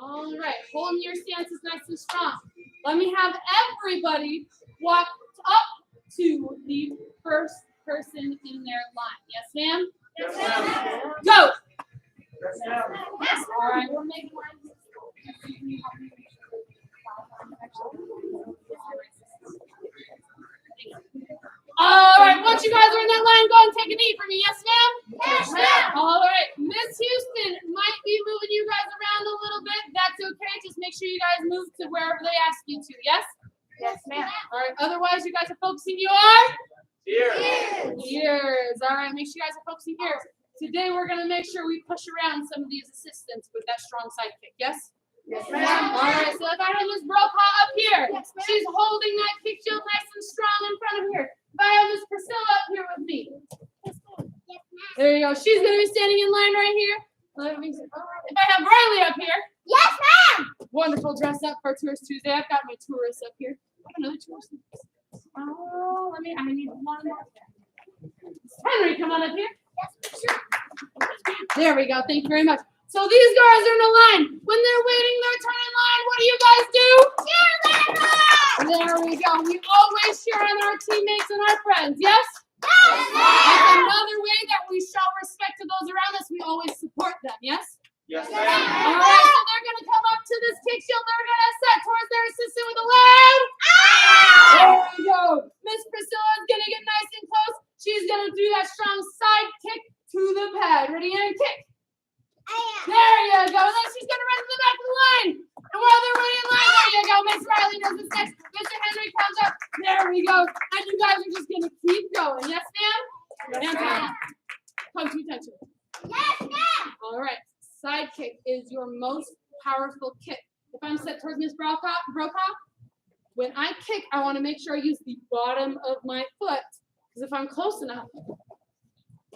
All right, holding your stances nice and strong. Let me have everybody walk up to the first person in their line. Yes, ma'am? Yes, ma'am. Go. Yes, ma'am. All right, we're making lines. All right, once you guys are in that line, go and take a knee for me. Yes, ma'am? Yes, ma'am. All right, Miss Houston might be moving you guys around a little bit. That's okay. Just make sure you guys move to wherever they ask you to. Yes? Yes, ma'am. All right, otherwise you guys are focusing your Here. ears. All right, make sure you guys are focusing ears. Today we're going to make sure we push around some of these assistants with that strong side kick. Yes? Yes, All right, so if I have Miss Brokaw up here, she's holding that kick shield nice and strong in front of her. If I have Miss Priscilla up here with me. There you go. She's going to be standing in line right here. If I have Riley up here. Yes, ma'am. Wonderful dress up for Tourist Tuesday. I've got my tourists up here. I have another tourist. Oh, I need one more. Henry, come on up here. Yes, sure. There we go. Thank you very much. So these guys are in a line. When they're waiting their turn in line, what do you guys do? Cheer them on. There we go. We always cheer on our teammates and our friends. Yes? Yes, That's another way that we show respect to those around us. We always support them, yes? Yes, All ma'am. right, so they're going to come up to this kick shield. They're going to set towards their assistant with a loud. There we go. Miss Priscilla is going to get nice and close. She's going to do that strong side kick to the pad. Ready and kick. There you go. And then she's going to run to the back of the line. And while they're running in line, there you go. Miss Riley does this next. Mr. Henry comes up. There we go. And you guys are just going to keep going. Yes, ma'am? And time. Come to attention. Yes, ma'am. All right. Side kick is your most powerful kick. If I'm set towards Miss Brokaw, when I kick, I want to make sure I use the bottom of my foot. Because if I'm close enough,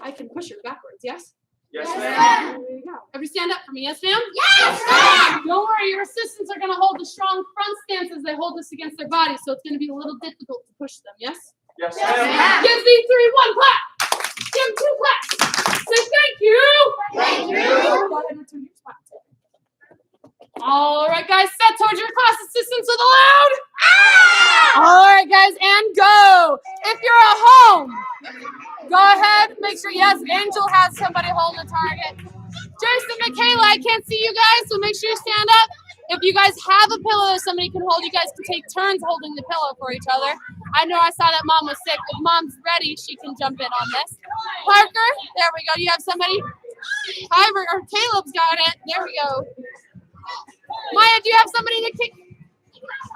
I can push her backwards, yes? Yes, Yes, ma'am. There you go. Everybody stand up for me, yes, ma'am? Yes, ma'am. Don't worry, your assistants are going to hold the strong front stance as they hold this against their body, so it's going to be a little difficult to push them, yes? Yes, Yes, ma'am. ma'am. Give these three one clap. Give them two claps. Say thank you. Thank you. Go ahead and return to your spot. All right, guys, set towards your class assistants with a loud. All right, guys, and go. If you're at home, go ahead. Make sure, yes, Angel has somebody holding the target. Jason, Michaela, I can't see you guys, so make sure you stand up. If you guys have a pillow that somebody can hold, you guys can take turns holding the pillow for each other. I know I saw that mom was sick. If mom's ready, she can jump in on this. Parker, there we go. You have somebody? Kyber, or Caleb's got it. There we go. Maya, do you have somebody to kick?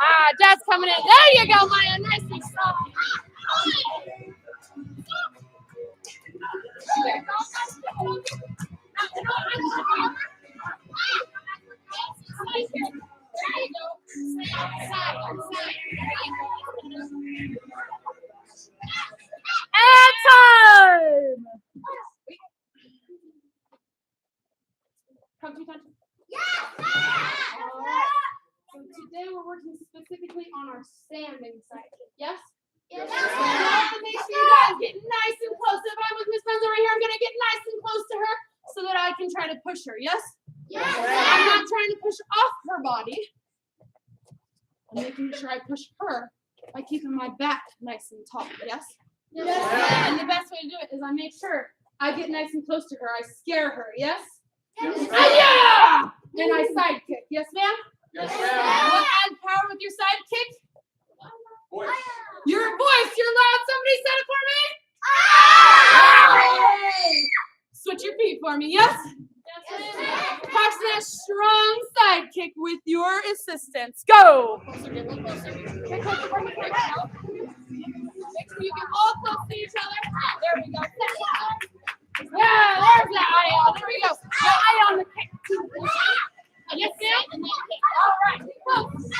Ah, Dad's coming in. There you go, Maya. Nice and strong. And time! Come to attention. Alright. So today we're working specifically on our standing side kick. Yes? Yes, So I have to make sure you guys get nice and close. If I'm with Miss Benz over here, I'm gonna get nice and close to her so that I can try to push her. Yes? I'm not trying to push off her body. I'm making sure I push her by keeping my back nice and tall. Yes? And the best way to do it is I make sure I get nice and close to her. I scare her. Yes? Yeah! And I side kick. Yes, ma'am? Yes, What ma'am. add power with your side kick? Voice. Your voice. You're loud. Somebody said it for me. Switch your feet for me. Yes? Practice that strong side kick with your assistants. Go. Closer, get a little closer. Get closer, bring it closer. Make sure you get all close to each other. There we go. Yeah, there's the eye on. There we go. The eye on the kick. Yes, ma'am? All right. Close.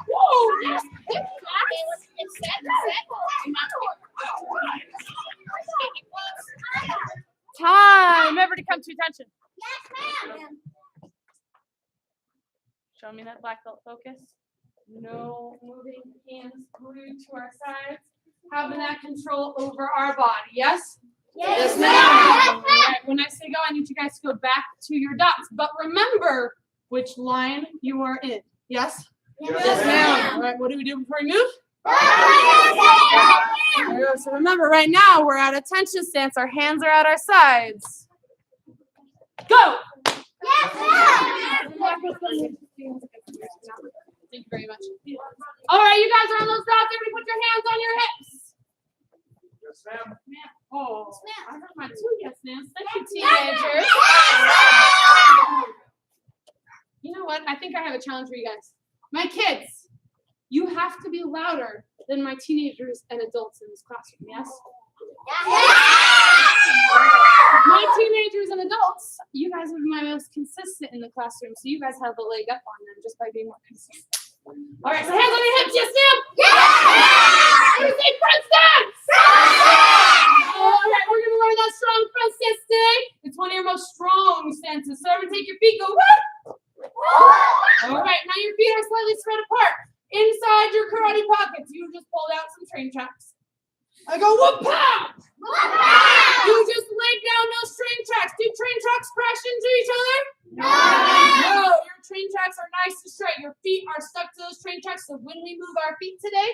Whoa, yes. Time. Remember to come to attention. Show me that black belt focus. No moving hands glued to our sides. Having that control over our body. Yes? Yes, All ma'am. right, when I say go, I need you guys to go back to your dots. But remember which line you are in. Yes? Yes, ma'am. All right, what do we do before we move? There we go. So remember, right now we're at attention stance. Our hands are at our sides. Go! Thank you very much. All right, you guys are on those dots. Everybody put your hands on your hips. Yes, ma'am. Oh, I heard my two yes ma'ams. Thank you, teenagers. You know what? I think I have a challenge for you guys. My kids, you have to be louder than my teenagers and adults in this classroom, yes? My teenagers and adults, you guys are my most consistent in the classroom, so you guys have the leg up on them just by being more consistent. All right, so hands on your hips, yes, ma'am? Everybody say front stance! All right, we're going to learn that strong front stance today. It's one of your most strong stances. So everyone take your feet, go whoop! All right, now your feet are slightly spread apart. Inside your karate pockets, you just pulled out some train tracks. I go, whoop pow! You just laid down those train tracks. Do train tracks crash into each other? No, your train tracks are nice and straight. Your feet are stuck to those train tracks, so when we move our feet today,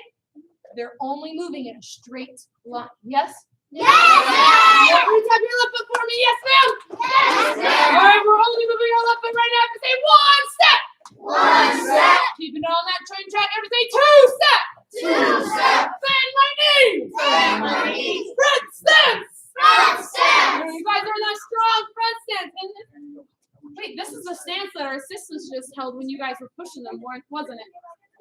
they're only moving in a straight line. Yes? Yes, Every time your left foot for me, yes, ma'am? All right, we're only moving our left foot right now. Say one step. Keeping it on that train track. Everybody say two step. Bend my knees. Front stance. You guys are in that strong front stance. And wait, this is the stance that our assistants just held when you guys were pushing them, wasn't it?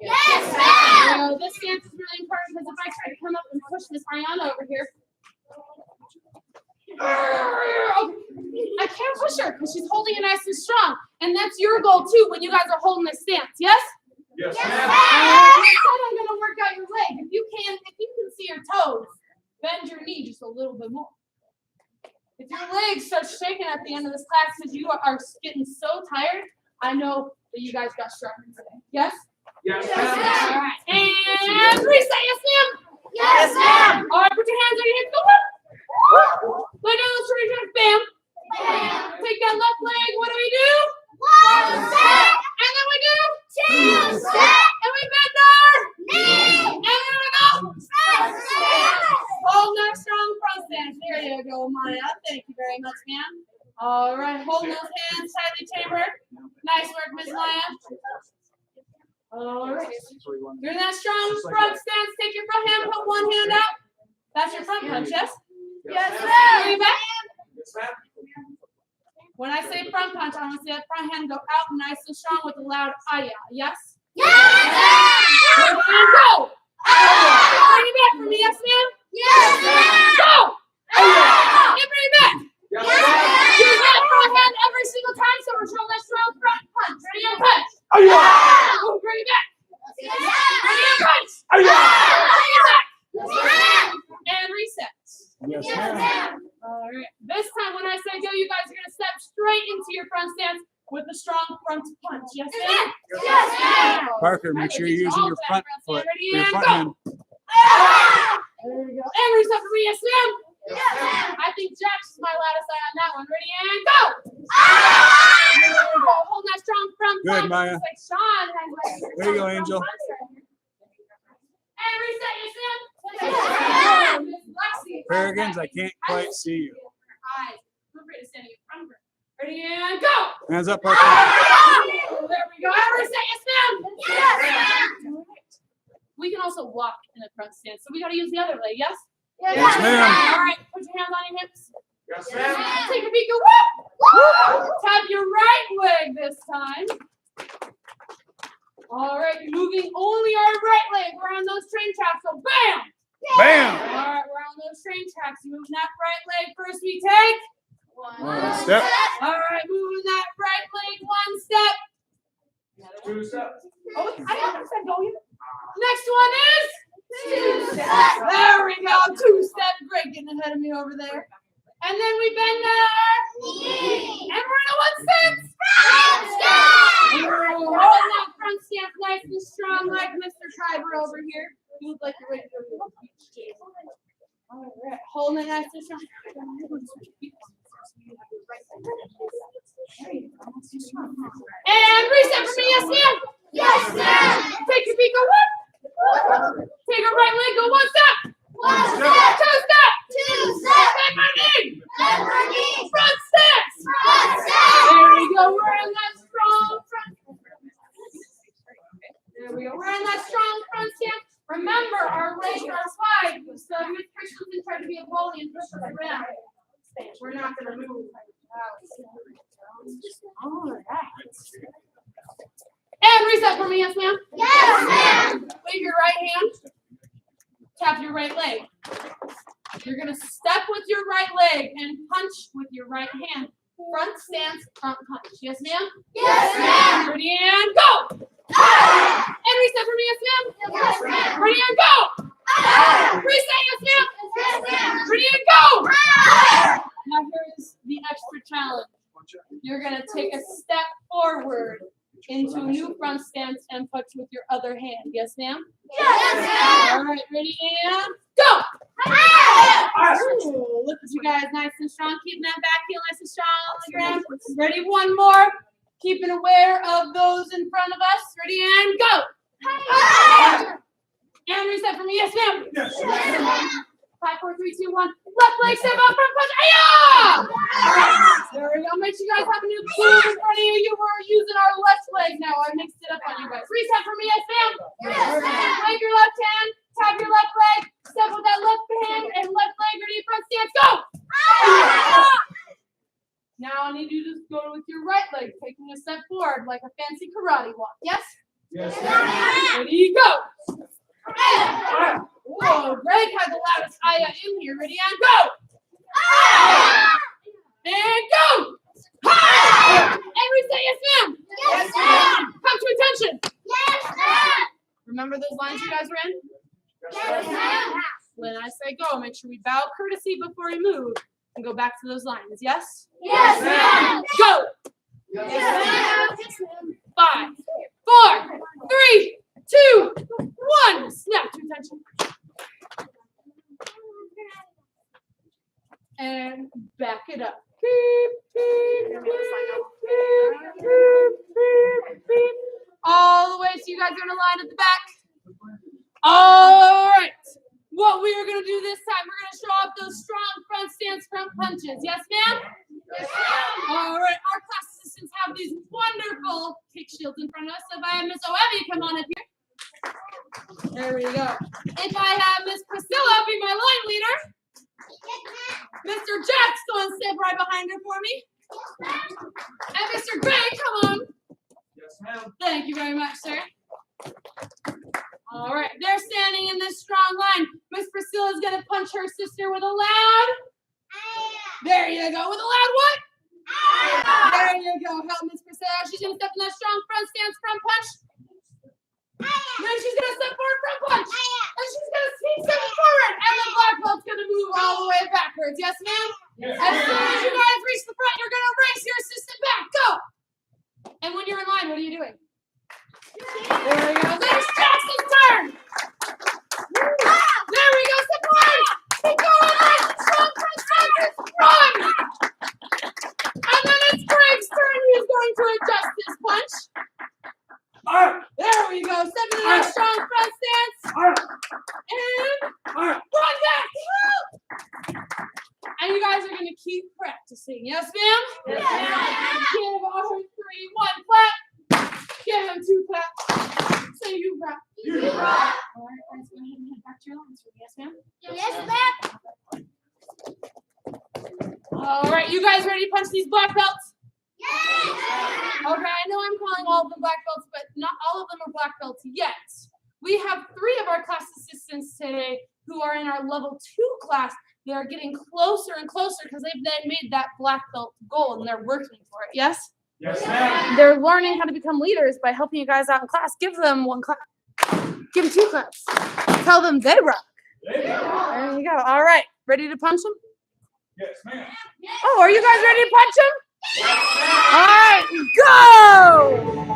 So this stance is really important because if I try to come up and push Miss Ariana over here, I can't push her because she's holding it nice and strong. And that's your goal too when you guys are holding this stance, yes? Yes, I ma'am. said I'm gonna work out your leg. If you can see your toes, bend your knee just a little bit more. If your legs start shaking at the end of this class because you are getting so tired, I know that you guys got stronger today. Yes? Yes, All ma'am. right. And reset, yes, ma'am? Yes, ma'am. All right, put your hands on your hips. Go up. Lay down those shoulders, just bam. Take that left leg. What do we do? And then we do. And we bend our knee. And then we go. Hold that strong front stance. There you go, Maya. Thank you very much, ma'am. All right, hold those hands tightly chambered. Nice work, Miss Maya. All right. You're in that strong front stance. Take your front hand, put one hand out. That's your front punch, yes? Yes, Bring it back. Yes, ma'am. When I say front punch, I want to see that front hand go out nice and strong with a loud aya. Yes? Yes, And go! Bring it back for me, yes, ma'am? Go! And bring it back. Yes, Use ma'am. that front hand every single time, so we're showing that strong front punch. Ready and punch. Oh, bring it back. Ready and punch. Bring it back. And reset. All right. This time when I say go, you guys are going to step straight into your front stance with a strong front punch. Yes, ma'am? Parker, make sure you're using your front foot, Ready your and front go. hand. There we go. And reset for me. Yes, ma'am? I think Jack's my loudest eye on that one. Ready and go. There we go. Hold that strong front Good, punch. Maya. Just like Sean has like There you go, Angel. And reset, yes, ma'am? Miss Lexi. Farragans, I can't quite see you. Eyes. Feel free to stand in front of her. Ready and go. Hands up, Parker. There we go. And reset, yes, ma'am? All right. We can also walk in a front stance, so we got to use the other leg, yes? Yes, ma'am. All right, put your hands on your hips. Yes, ma'am. Take a peek, go whoop! Tap your right leg this time. All right, moving only our right leg. We're on those train tracks, so bam! Bam. All right, we're on those train tracks. Moving that right leg first, we take. One step. All right, moving that right leg one step. 2 steps. Oh, I haven't said go yet. Next one is 2 steps. There we go, 2 steps. Great, getting ahead of me over there. And then we bend our knee. And we're in a one step. Hold that front stance nice and strong like Mr. Schreiber over here. You look like you're ready to go to the beach. All right, holding it nice and strong. And reset for me, yes, ma'am. Take your feet, go whoop. Take your right leg, go one step. 2 step. Bend my knee. Front stance. There we go. We're in that strong front. There we go. We're in that strong front stance. Remember, our legs are wide, so if Miss Christensen tried to be a bully and push us around, we're not going to move. All right. And reset for me, yes, ma'am? Wave your right hand. Tap your right leg. You're going to step with your right leg and punch with your right hand. Front stance, front punch. Yes, ma'am? Ready and go! And reset for me, yes, ma'am? Ready and go! Reset, yes, ma'am? Ready and go! Now here's the extra challenge. You're going to take a step forward into a new front stance and punch with your other hand. Yes, ma'am? All right, ready and go! Ooh, look at you guys, nice and strong. Keeping that back heel nice and strong on the ground. Ready? One more. Keeping aware of those in front of us. Ready and go. And reset for me. Yes, ma'am. Yes. 5, 4, 3, 2, 1. Left leg step out front punch. Aya! There we go. Make sure you guys have a new cue in front of you. You were using our left leg now. I mixed it up on you guys. Reset for me. Yes, ma'am. Take your left hand. Tap your left leg. Step with that left hand and left leg. Ready? Front stance. Go. Now I need you to go with your right leg, taking a step forward like a fancy karate walk. Yes? Yes. Ready, go! Whoa, Greg had the loudest aya in here. Ready, and go! And go! And reset, yes, ma'am! Yes, ma'am. Come to attention! Yes, ma'am. Remember those lines you guys were in? Yes, ma'am. When I say go, make sure we bow courtesy before we move and go back to those lines. Yes? Yes, ma'am. Go! Yes, ma'am. 5, 4, 3, 2, 1. Snap to attention. And back it up. Beep, beep, beep, beep, beep, beep. All the way so you guys are in a line at the back. All right. What we are going to do this time, we're going to show off those strong front stance front punches. Yes, ma'am? Yes, ma'am. All right. Our class assistants have these wonderful kick shields in front of us. So if I have Miss Oemi come on up here. There we go. If I have Miss Priscilla be my line leader. Mr. Jack's going to step right behind her for me. And Mr. Gray, come on. Yes, ma'am. Thank you very much, sir. All right, they're standing in this strong line. Miss Priscilla is going to punch her sister with a loud. There you go. With a loud what? There you go. Help Miss Priscilla. She's going to step in that strong front stance front punch. Then she's going to step forward front punch. And she's going to step forward. And the black belt's going to move all the way backwards. Yes, ma'am? Yes. As soon as you guys reach the front, you're going to race your assistant back. Go. And when you're in line, what are you doing? There we go. There's Jackson's turn. There we go. Step forward. Keep going. Strong front stances. Run. And then it's Greg's turn. He's going to adjust his punch. There we go. Step into that strong front stance. And run back. And you guys are going to keep practicing. Yes, ma'am? Yes, ma'am. Give our 3, 1 clap. Give him 2 claps. Say you rock. You rock. All right, guys, go ahead and head back to your lines. Yes, ma'am? Yes, ma'am. All right, you guys ready to punch these black belts? Yes. Okay, I know I'm calling all of them black belts, but not all of them are black belts yet. We have 3 of our class assistants today who are in our level 2 class. They are getting closer and closer because they've then made that black belt goal and they're working for it. Yes? Yes, ma'am. They're learning how to become leaders by helping you guys out in class. Give them 1 clap. Give them 2 claps. Tell them they rock. There you go. There you go. All right. Ready to punch them? Yes, ma'am. Oh, are you guys ready to punch them? Yes, All right, go!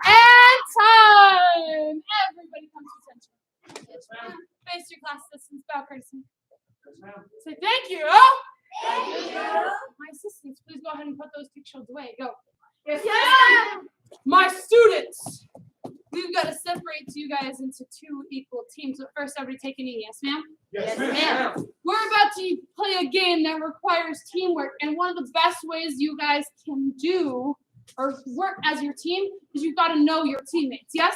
And time! Everybody come to attention. Face your class assistants, bow courtesy. Say thank you. My assistants, please go ahead and put those 2 shields away. Go. Yes, My students, we've got to separate you guys into 2 equal teams. But first, everybody take a knee. Yes, ma'am? Yes, ma'am. We're about to play a game that requires teamwork. And one of the best ways you guys can do or work as your team is you've got to know your teammates. Yes?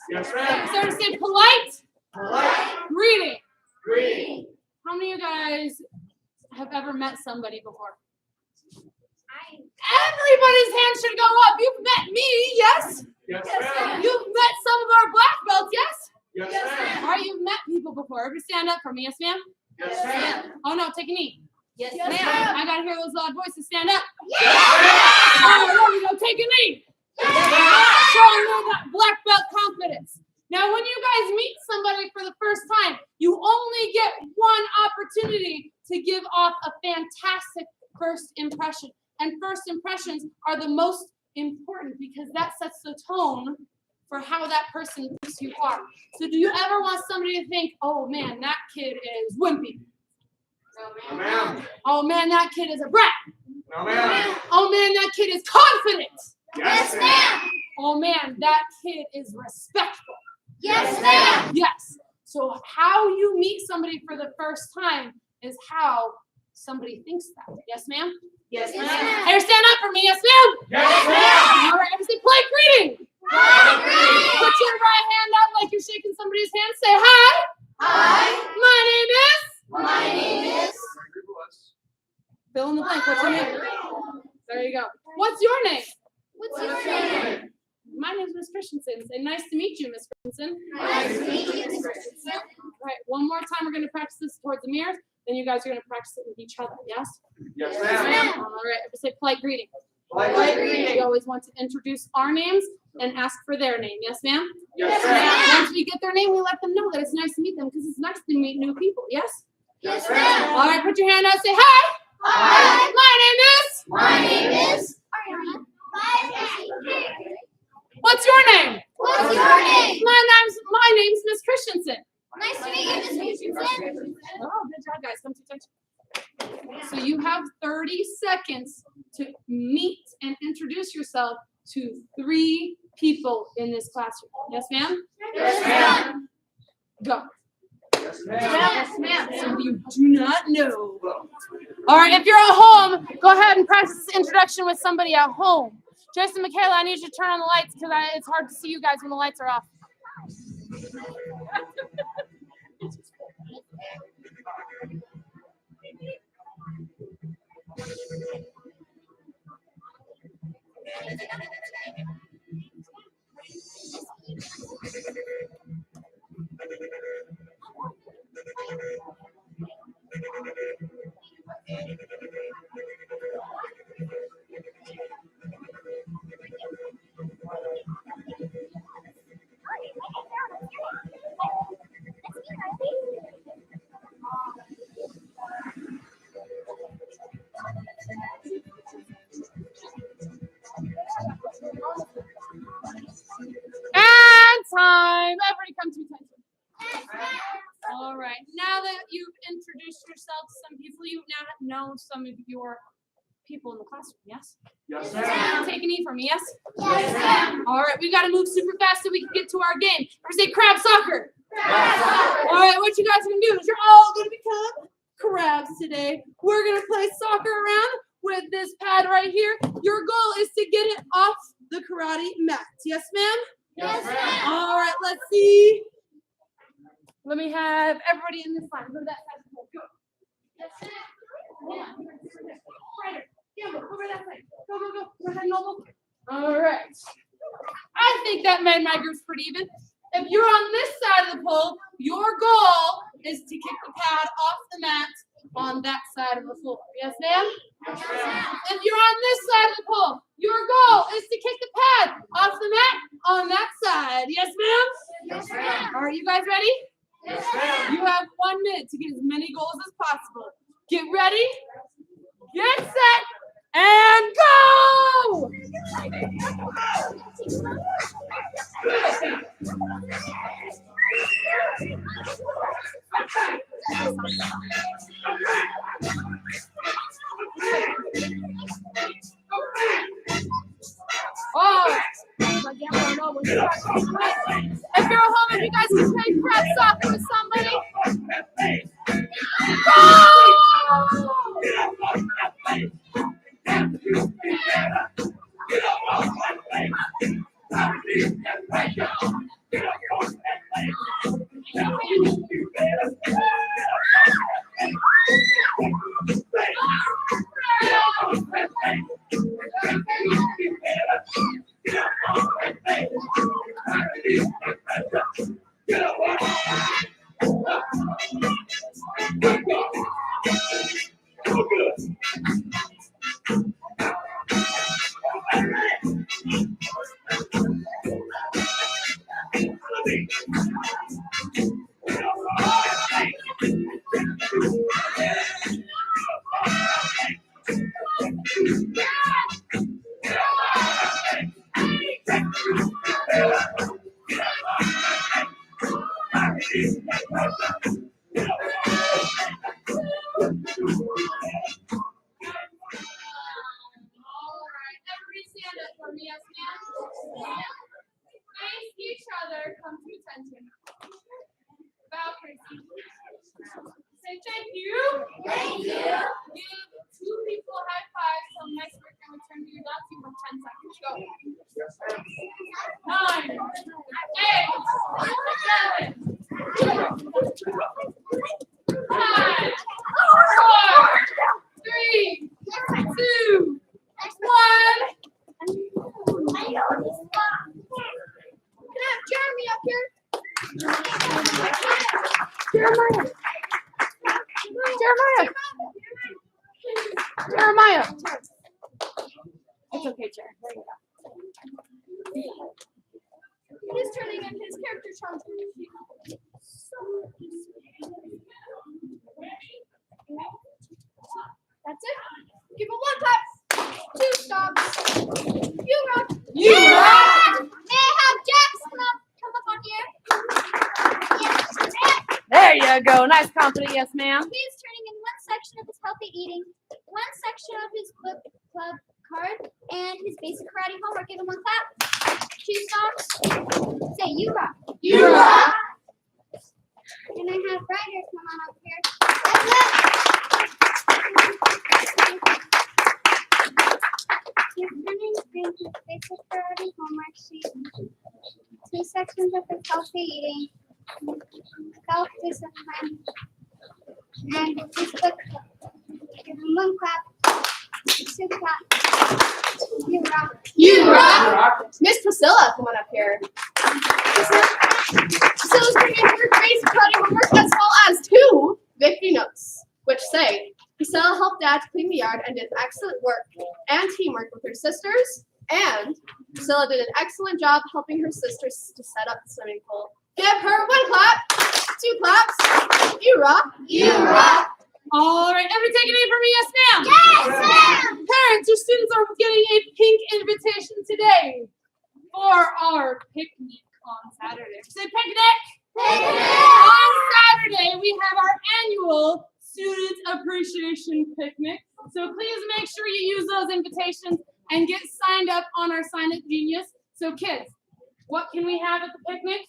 Yes, ma'am. So to say polite, Polite. greeting. Greeting. How many of you guys have ever met somebody before? I Everybody's hand should go up. You've met me, yes? Yes, ma'am. You've met some of our black belts, yes? Yes, ma'am. All right, you've met people before. Everybody stand up for me, yes, ma'am? Yes, ma'am. Oh, no, take a knee. Yes, Ma'am, I got to hear those loud voices. Stand up. Yes, Oh, there we go. Take a knee. Showing me that black belt confidence. Now, when you guys meet somebody for the first time, you only get one opportunity to give off a fantastic first impression. And first impressions are the most important because that sets the tone for how that person thinks you are. So do you ever want somebody to think, oh man, that kid is wimpy? No, ma'am. Oh man, that kid is a brat. No, ma'am. Oh man, that kid is confident. Yes, ma'am. Oh man, that kid is respectful. Yes, ma'am. Yes. So how you meet somebody for the first time is how somebody thinks that. Yes, ma'am? Yes, Hey, ma'am. stand up for me. Yes, ma'am? Yes, ma'am. All right, everybody play greeting. Put your right hand up like you're shaking somebody's hand. Say hi. Hi. My name is. My name is. Fill in the blank. What's your name? There you go. What's your name? What's your name? My name is Miss Christensen. Say nice to meet you, Miss Christensen. Nice to meet you, Miss Christensen. All right, one more time. We're going to practice this towards the mirror. Then you guys are going to practice it with each other. Yes? Yes, Yes, ma'am. ma'am. All right. Say polite greeting. Polite greeting. We always want to introduce our names and ask for their name. Yes, ma'am? Yes, ma'am. Once we get their name, we let them know that it's nice to meet them because it's nice to meet new people. Yes? Yes, ma'am. All right. Put your hand out. Say hi. Hi. My name is. My name is. Ariana. What's your name? What's your name? My name's Miss Christensen. Nice to meet you, Miss Christensen. Oh, good job, guys. Come to attention. So you have 30 seconds to meet and introduce yourself to 3 people in this classroom. Yes, ma'am? Yes, ma'am. Go. Yes, ma'am. Yes, ma'am. So you do not know. All right, if you're at home, go ahead and practice this introduction with somebody at home. Jason, Michaela, I need you to turn on the lights because it's hard to see you guys when the lights are off. And time. Everybody come to attention. All right. Now that you've introduced yourself to some people, you now know some of your people in the classroom, yes? Yes, So ma'am. take a knee for me, yes? Yes, ma'am. All right, we got to move super fast so we can get to our game. Or say crab soccer. Crab soccer. All right, what you guys are going to do is you're all going to become crabs today. We're going to play soccer around with this pad right here. Your goal is to get it off the karate mat. Yes, ma'am? Yes, ma'am. All right, let's see. Let me have everybody in this line. Go to that side. Go. Yes, ma'am. Ryder, Gamble, over that side. Go, go, go. Go ahead, Noble. All right. I think that made my group's pretty even. If you're on this side of the pole, your goal is to kick the pad off the mat on that side of the floor. Yes, ma'am? If you're on this side of the pole, your goal is to kick the pad off the mat on that side. Yes, ma'am? Yes, ma'am. Are you guys ready? Yes, ma'am. You have 1 minute to get as many goals as possible. Get ready, get set, and go! Oh! If you're at home, if you guys can play prep soccer with somebody. Alright, everybody stand up for me, yes ma'am? Face each other, come to attention. Bow, Tracy. Say thank you. Thank you. Give 2 people a high five, so nice work and return to your dots. You have 10 seconds. Go. 9, 8, 7, 5, 4, 3, 2, 1. Can I have Jeremy up here? Jeremiah. It's okay, Chair. There you go. He's turning in his character charm. That's it. Give him 1 clap. 2 stops. You rock. You rock. May I have Jax come up on here? Yes. There you go. Nice confident yes, ma'am. He's turning in 1 section of his healthy eating, 1 section of his book club card, and his basic karate homework. Give him 1 clap. 2 stops. Say you rock. You rock. And I have Ryder come on up here. That's it. He's turning in his basic karate homework sheet, 2 sections of his healthy eating, self-discipline, and his book club. Give him 1 clap. 2 claps. You rock. You rock. Miss Priscilla, come on up here. Priscilla's bringing her basic karate homework as well as 2 victory notes, which say, Priscilla helped Dad to clean the yard and did excellent work and teamwork with her sisters, and Priscilla did an excellent job helping her sisters to set up the swimming pool. Give her 1 clap, 2 claps. You rock. You rock. All right, everybody take a name from me, yes, ma'am. Yes, ma'am. Parents, your students are getting a pink invitation today for our picnic on Saturday. Say picnic. On Saturday, we have our annual Student Appreciation Picnic. So please make sure you use those invitations and get signed up on our Sign Up Genius. So kids, what can we have at the picnic?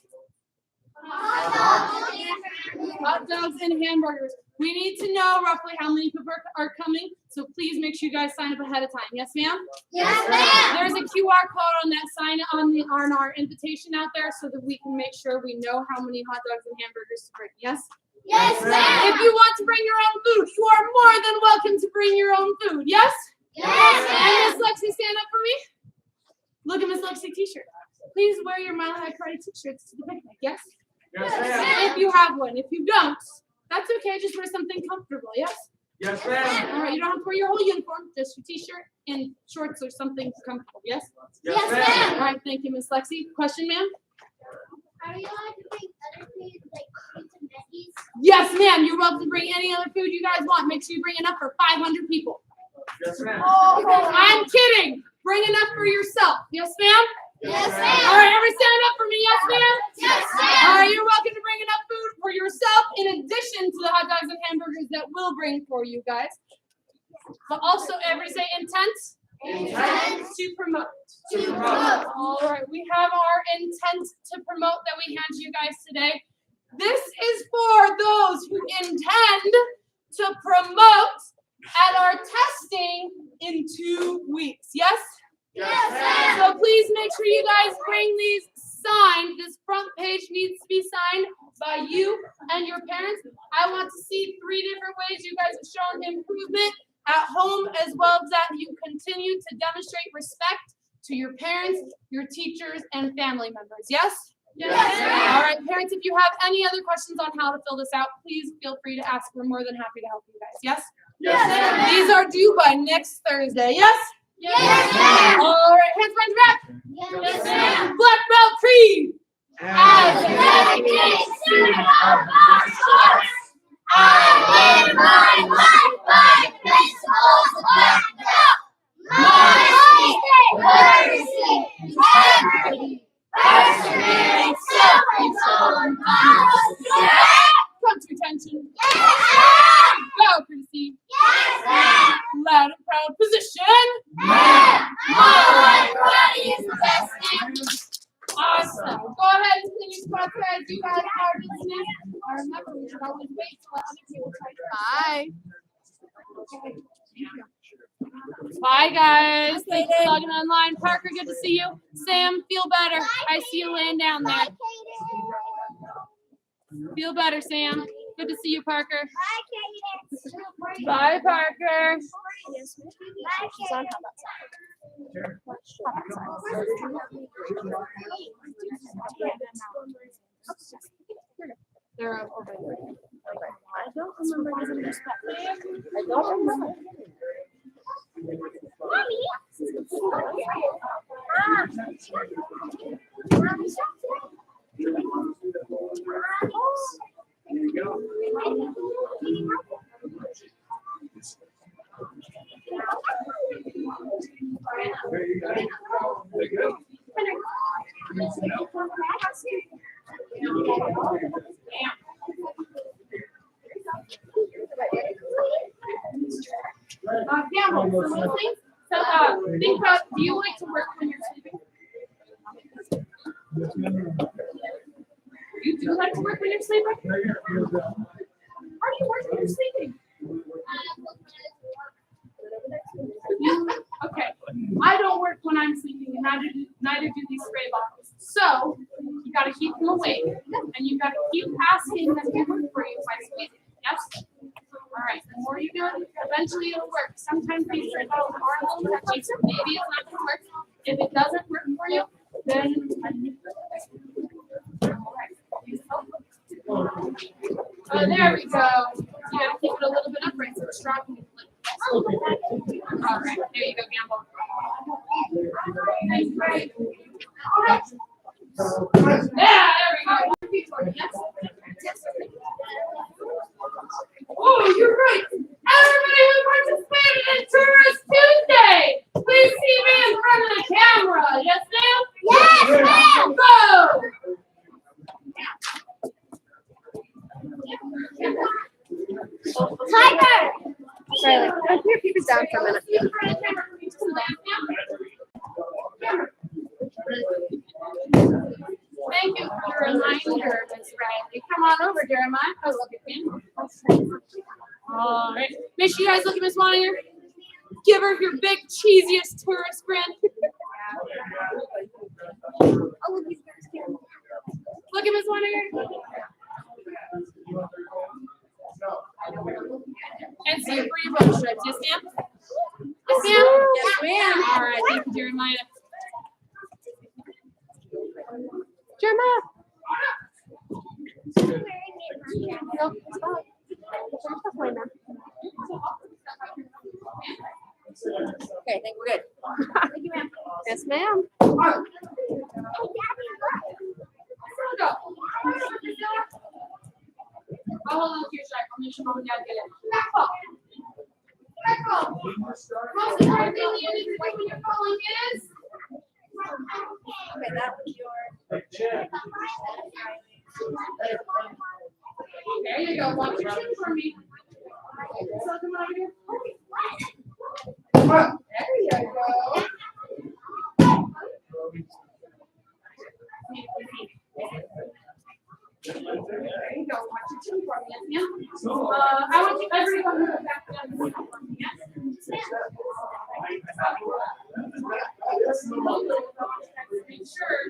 Hot dogs and hamburgers. We need to know roughly how many people are coming, so please make sure you guys sign up ahead of time. Yes, ma'am? Yes, ma'am. There's a QR code on that sign on our invitation out there so that we can make sure we know how many hot dogs and hamburgers to bring. Yes? Yes, ma'am. If you want to bring your own food, you are more than welcome to bring your own food. Yes? Yes, And ma'am. Miss Lexi, stand up for me. Look at Miss Lexi t-shirt. Please wear your Mile High Karate t-shirts to the picnic. Yes? Yes, ma'am. If you have one. If you don't, That's okay. Just wear something comfortable. Yes. Yes, ma'am. All right. You don't have to wear your whole uniform. Just your t-shirt and shorts or something comfortable. Yes. Yes, ma'am. All right. Thank you, Miss Lexi. Question, ma'am? Are you allowed to bring other foods like fruits and veggies? Yes, ma'am. You're welcome to bring any other food you guys want. Make sure you bring enough for 500 people. Yes, ma'am. I'm kidding. Bring enough for yourself. Yes, ma'am? Yes, All right, everybody stand up for me. Yes, ma'am? Yes, All right, you're welcome to bring enough food for yourself in addition to the hot dogs and hamburgers that we'll bring for you guys. But also, everybody say intent. Intent. To promote. To promote. All right, we have our intent to promote that we hand to you guys today. This is for those who intend to promote at our testing in 2 weeks. Yes? Yes, ma'am. So please make sure you guys bring these signed. This front page needs to be signed by you and your parents. I want to see 3 different ways you guys have shown improvement at home, as well as that you continue to demonstrate respect to your parents, your teachers, and family members. Yes? Yes, ma'am. All right, parents, if you have any other questions on how to fill this out, please feel free to ask. We're more than happy to help you guys. Yes? Yes, ma'am. These are due by next Thursday. Yes? Yes, ma'am. All right, hands behind your back. Yes, ma'am. Black belt creed. As a dedicated student of martial I live my life by principles of modesty, courtesy, integrity, perseverance, self-control, and Come to attention. Yes, Go, Chrissy. ma'am. Loud and proud position. Ma'am. My body is the best thing. Awesome. Go ahead and clean your spots as you guys are listening. Remember, we should always wait till other people try to. Bye. Bye, guys. Thanks for logging online. Parker, good to see you. Sam, feel better. I see you laying down there. Bye, Kaden. Feel better, Sam. Good to see you, Parker. Bye, Kaden. Bye, Parker. Bye, Kaden. They're over there. I don't remember using this pen. I don't remember. There you go. There you go. Campbell, so one thing. So, think about, do you like to work when you're sleeping? You do like to work when you're sleeping? How do you work when you're sleeping? Okay, I don't work when I'm sleeping, and neither do these spray bottles. So you got to keep them awake, and you got to keep asking them to work for you by squeezing. Yes. All right. The more you do it, eventually it'll work. Sometimes these spray bottles are a little touchy, so maybe it's not going to work. If it doesn't work for you, then there we go. You got to keep it a little bit upright so it's strong and flip. All right, there you go, Gamble. Nice, right? Yeah, there we go. Yes. Oh, you're right. Everybody who participated in Tourist Tuesday, please see me in front of the camera. Yes, ma'am? Yes, ma'am. Go! Tiger. Riley, put your papers down for a minute. Thank you for the reminder, Miss Riley. Come on over, Jeremiah. Oh, look at him. All right. Make sure you guys look at Miss Moninger. Give her your big, cheesiest tourist grin. Look at Miss Moninger. And see your rainbow stripes. Yes, ma'am? Yes, ma'am? Yes, ma'am. All right. Thank you, Jeremiah. Jeremiah. Okay, I think we're good. Yes, ma'am. I'll hold on to your strike. I'll make sure mom and dad get it. Back ball. Back ball. Most important thing you need to do when you're calling is. Okay, that was your. There you go. Watch your chin for me. So come over here. There you go. There you go. Watch your chin for me, yes, ma'am. I want you everyone to go back down for me, yes? Make sure.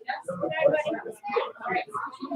Yes. All right.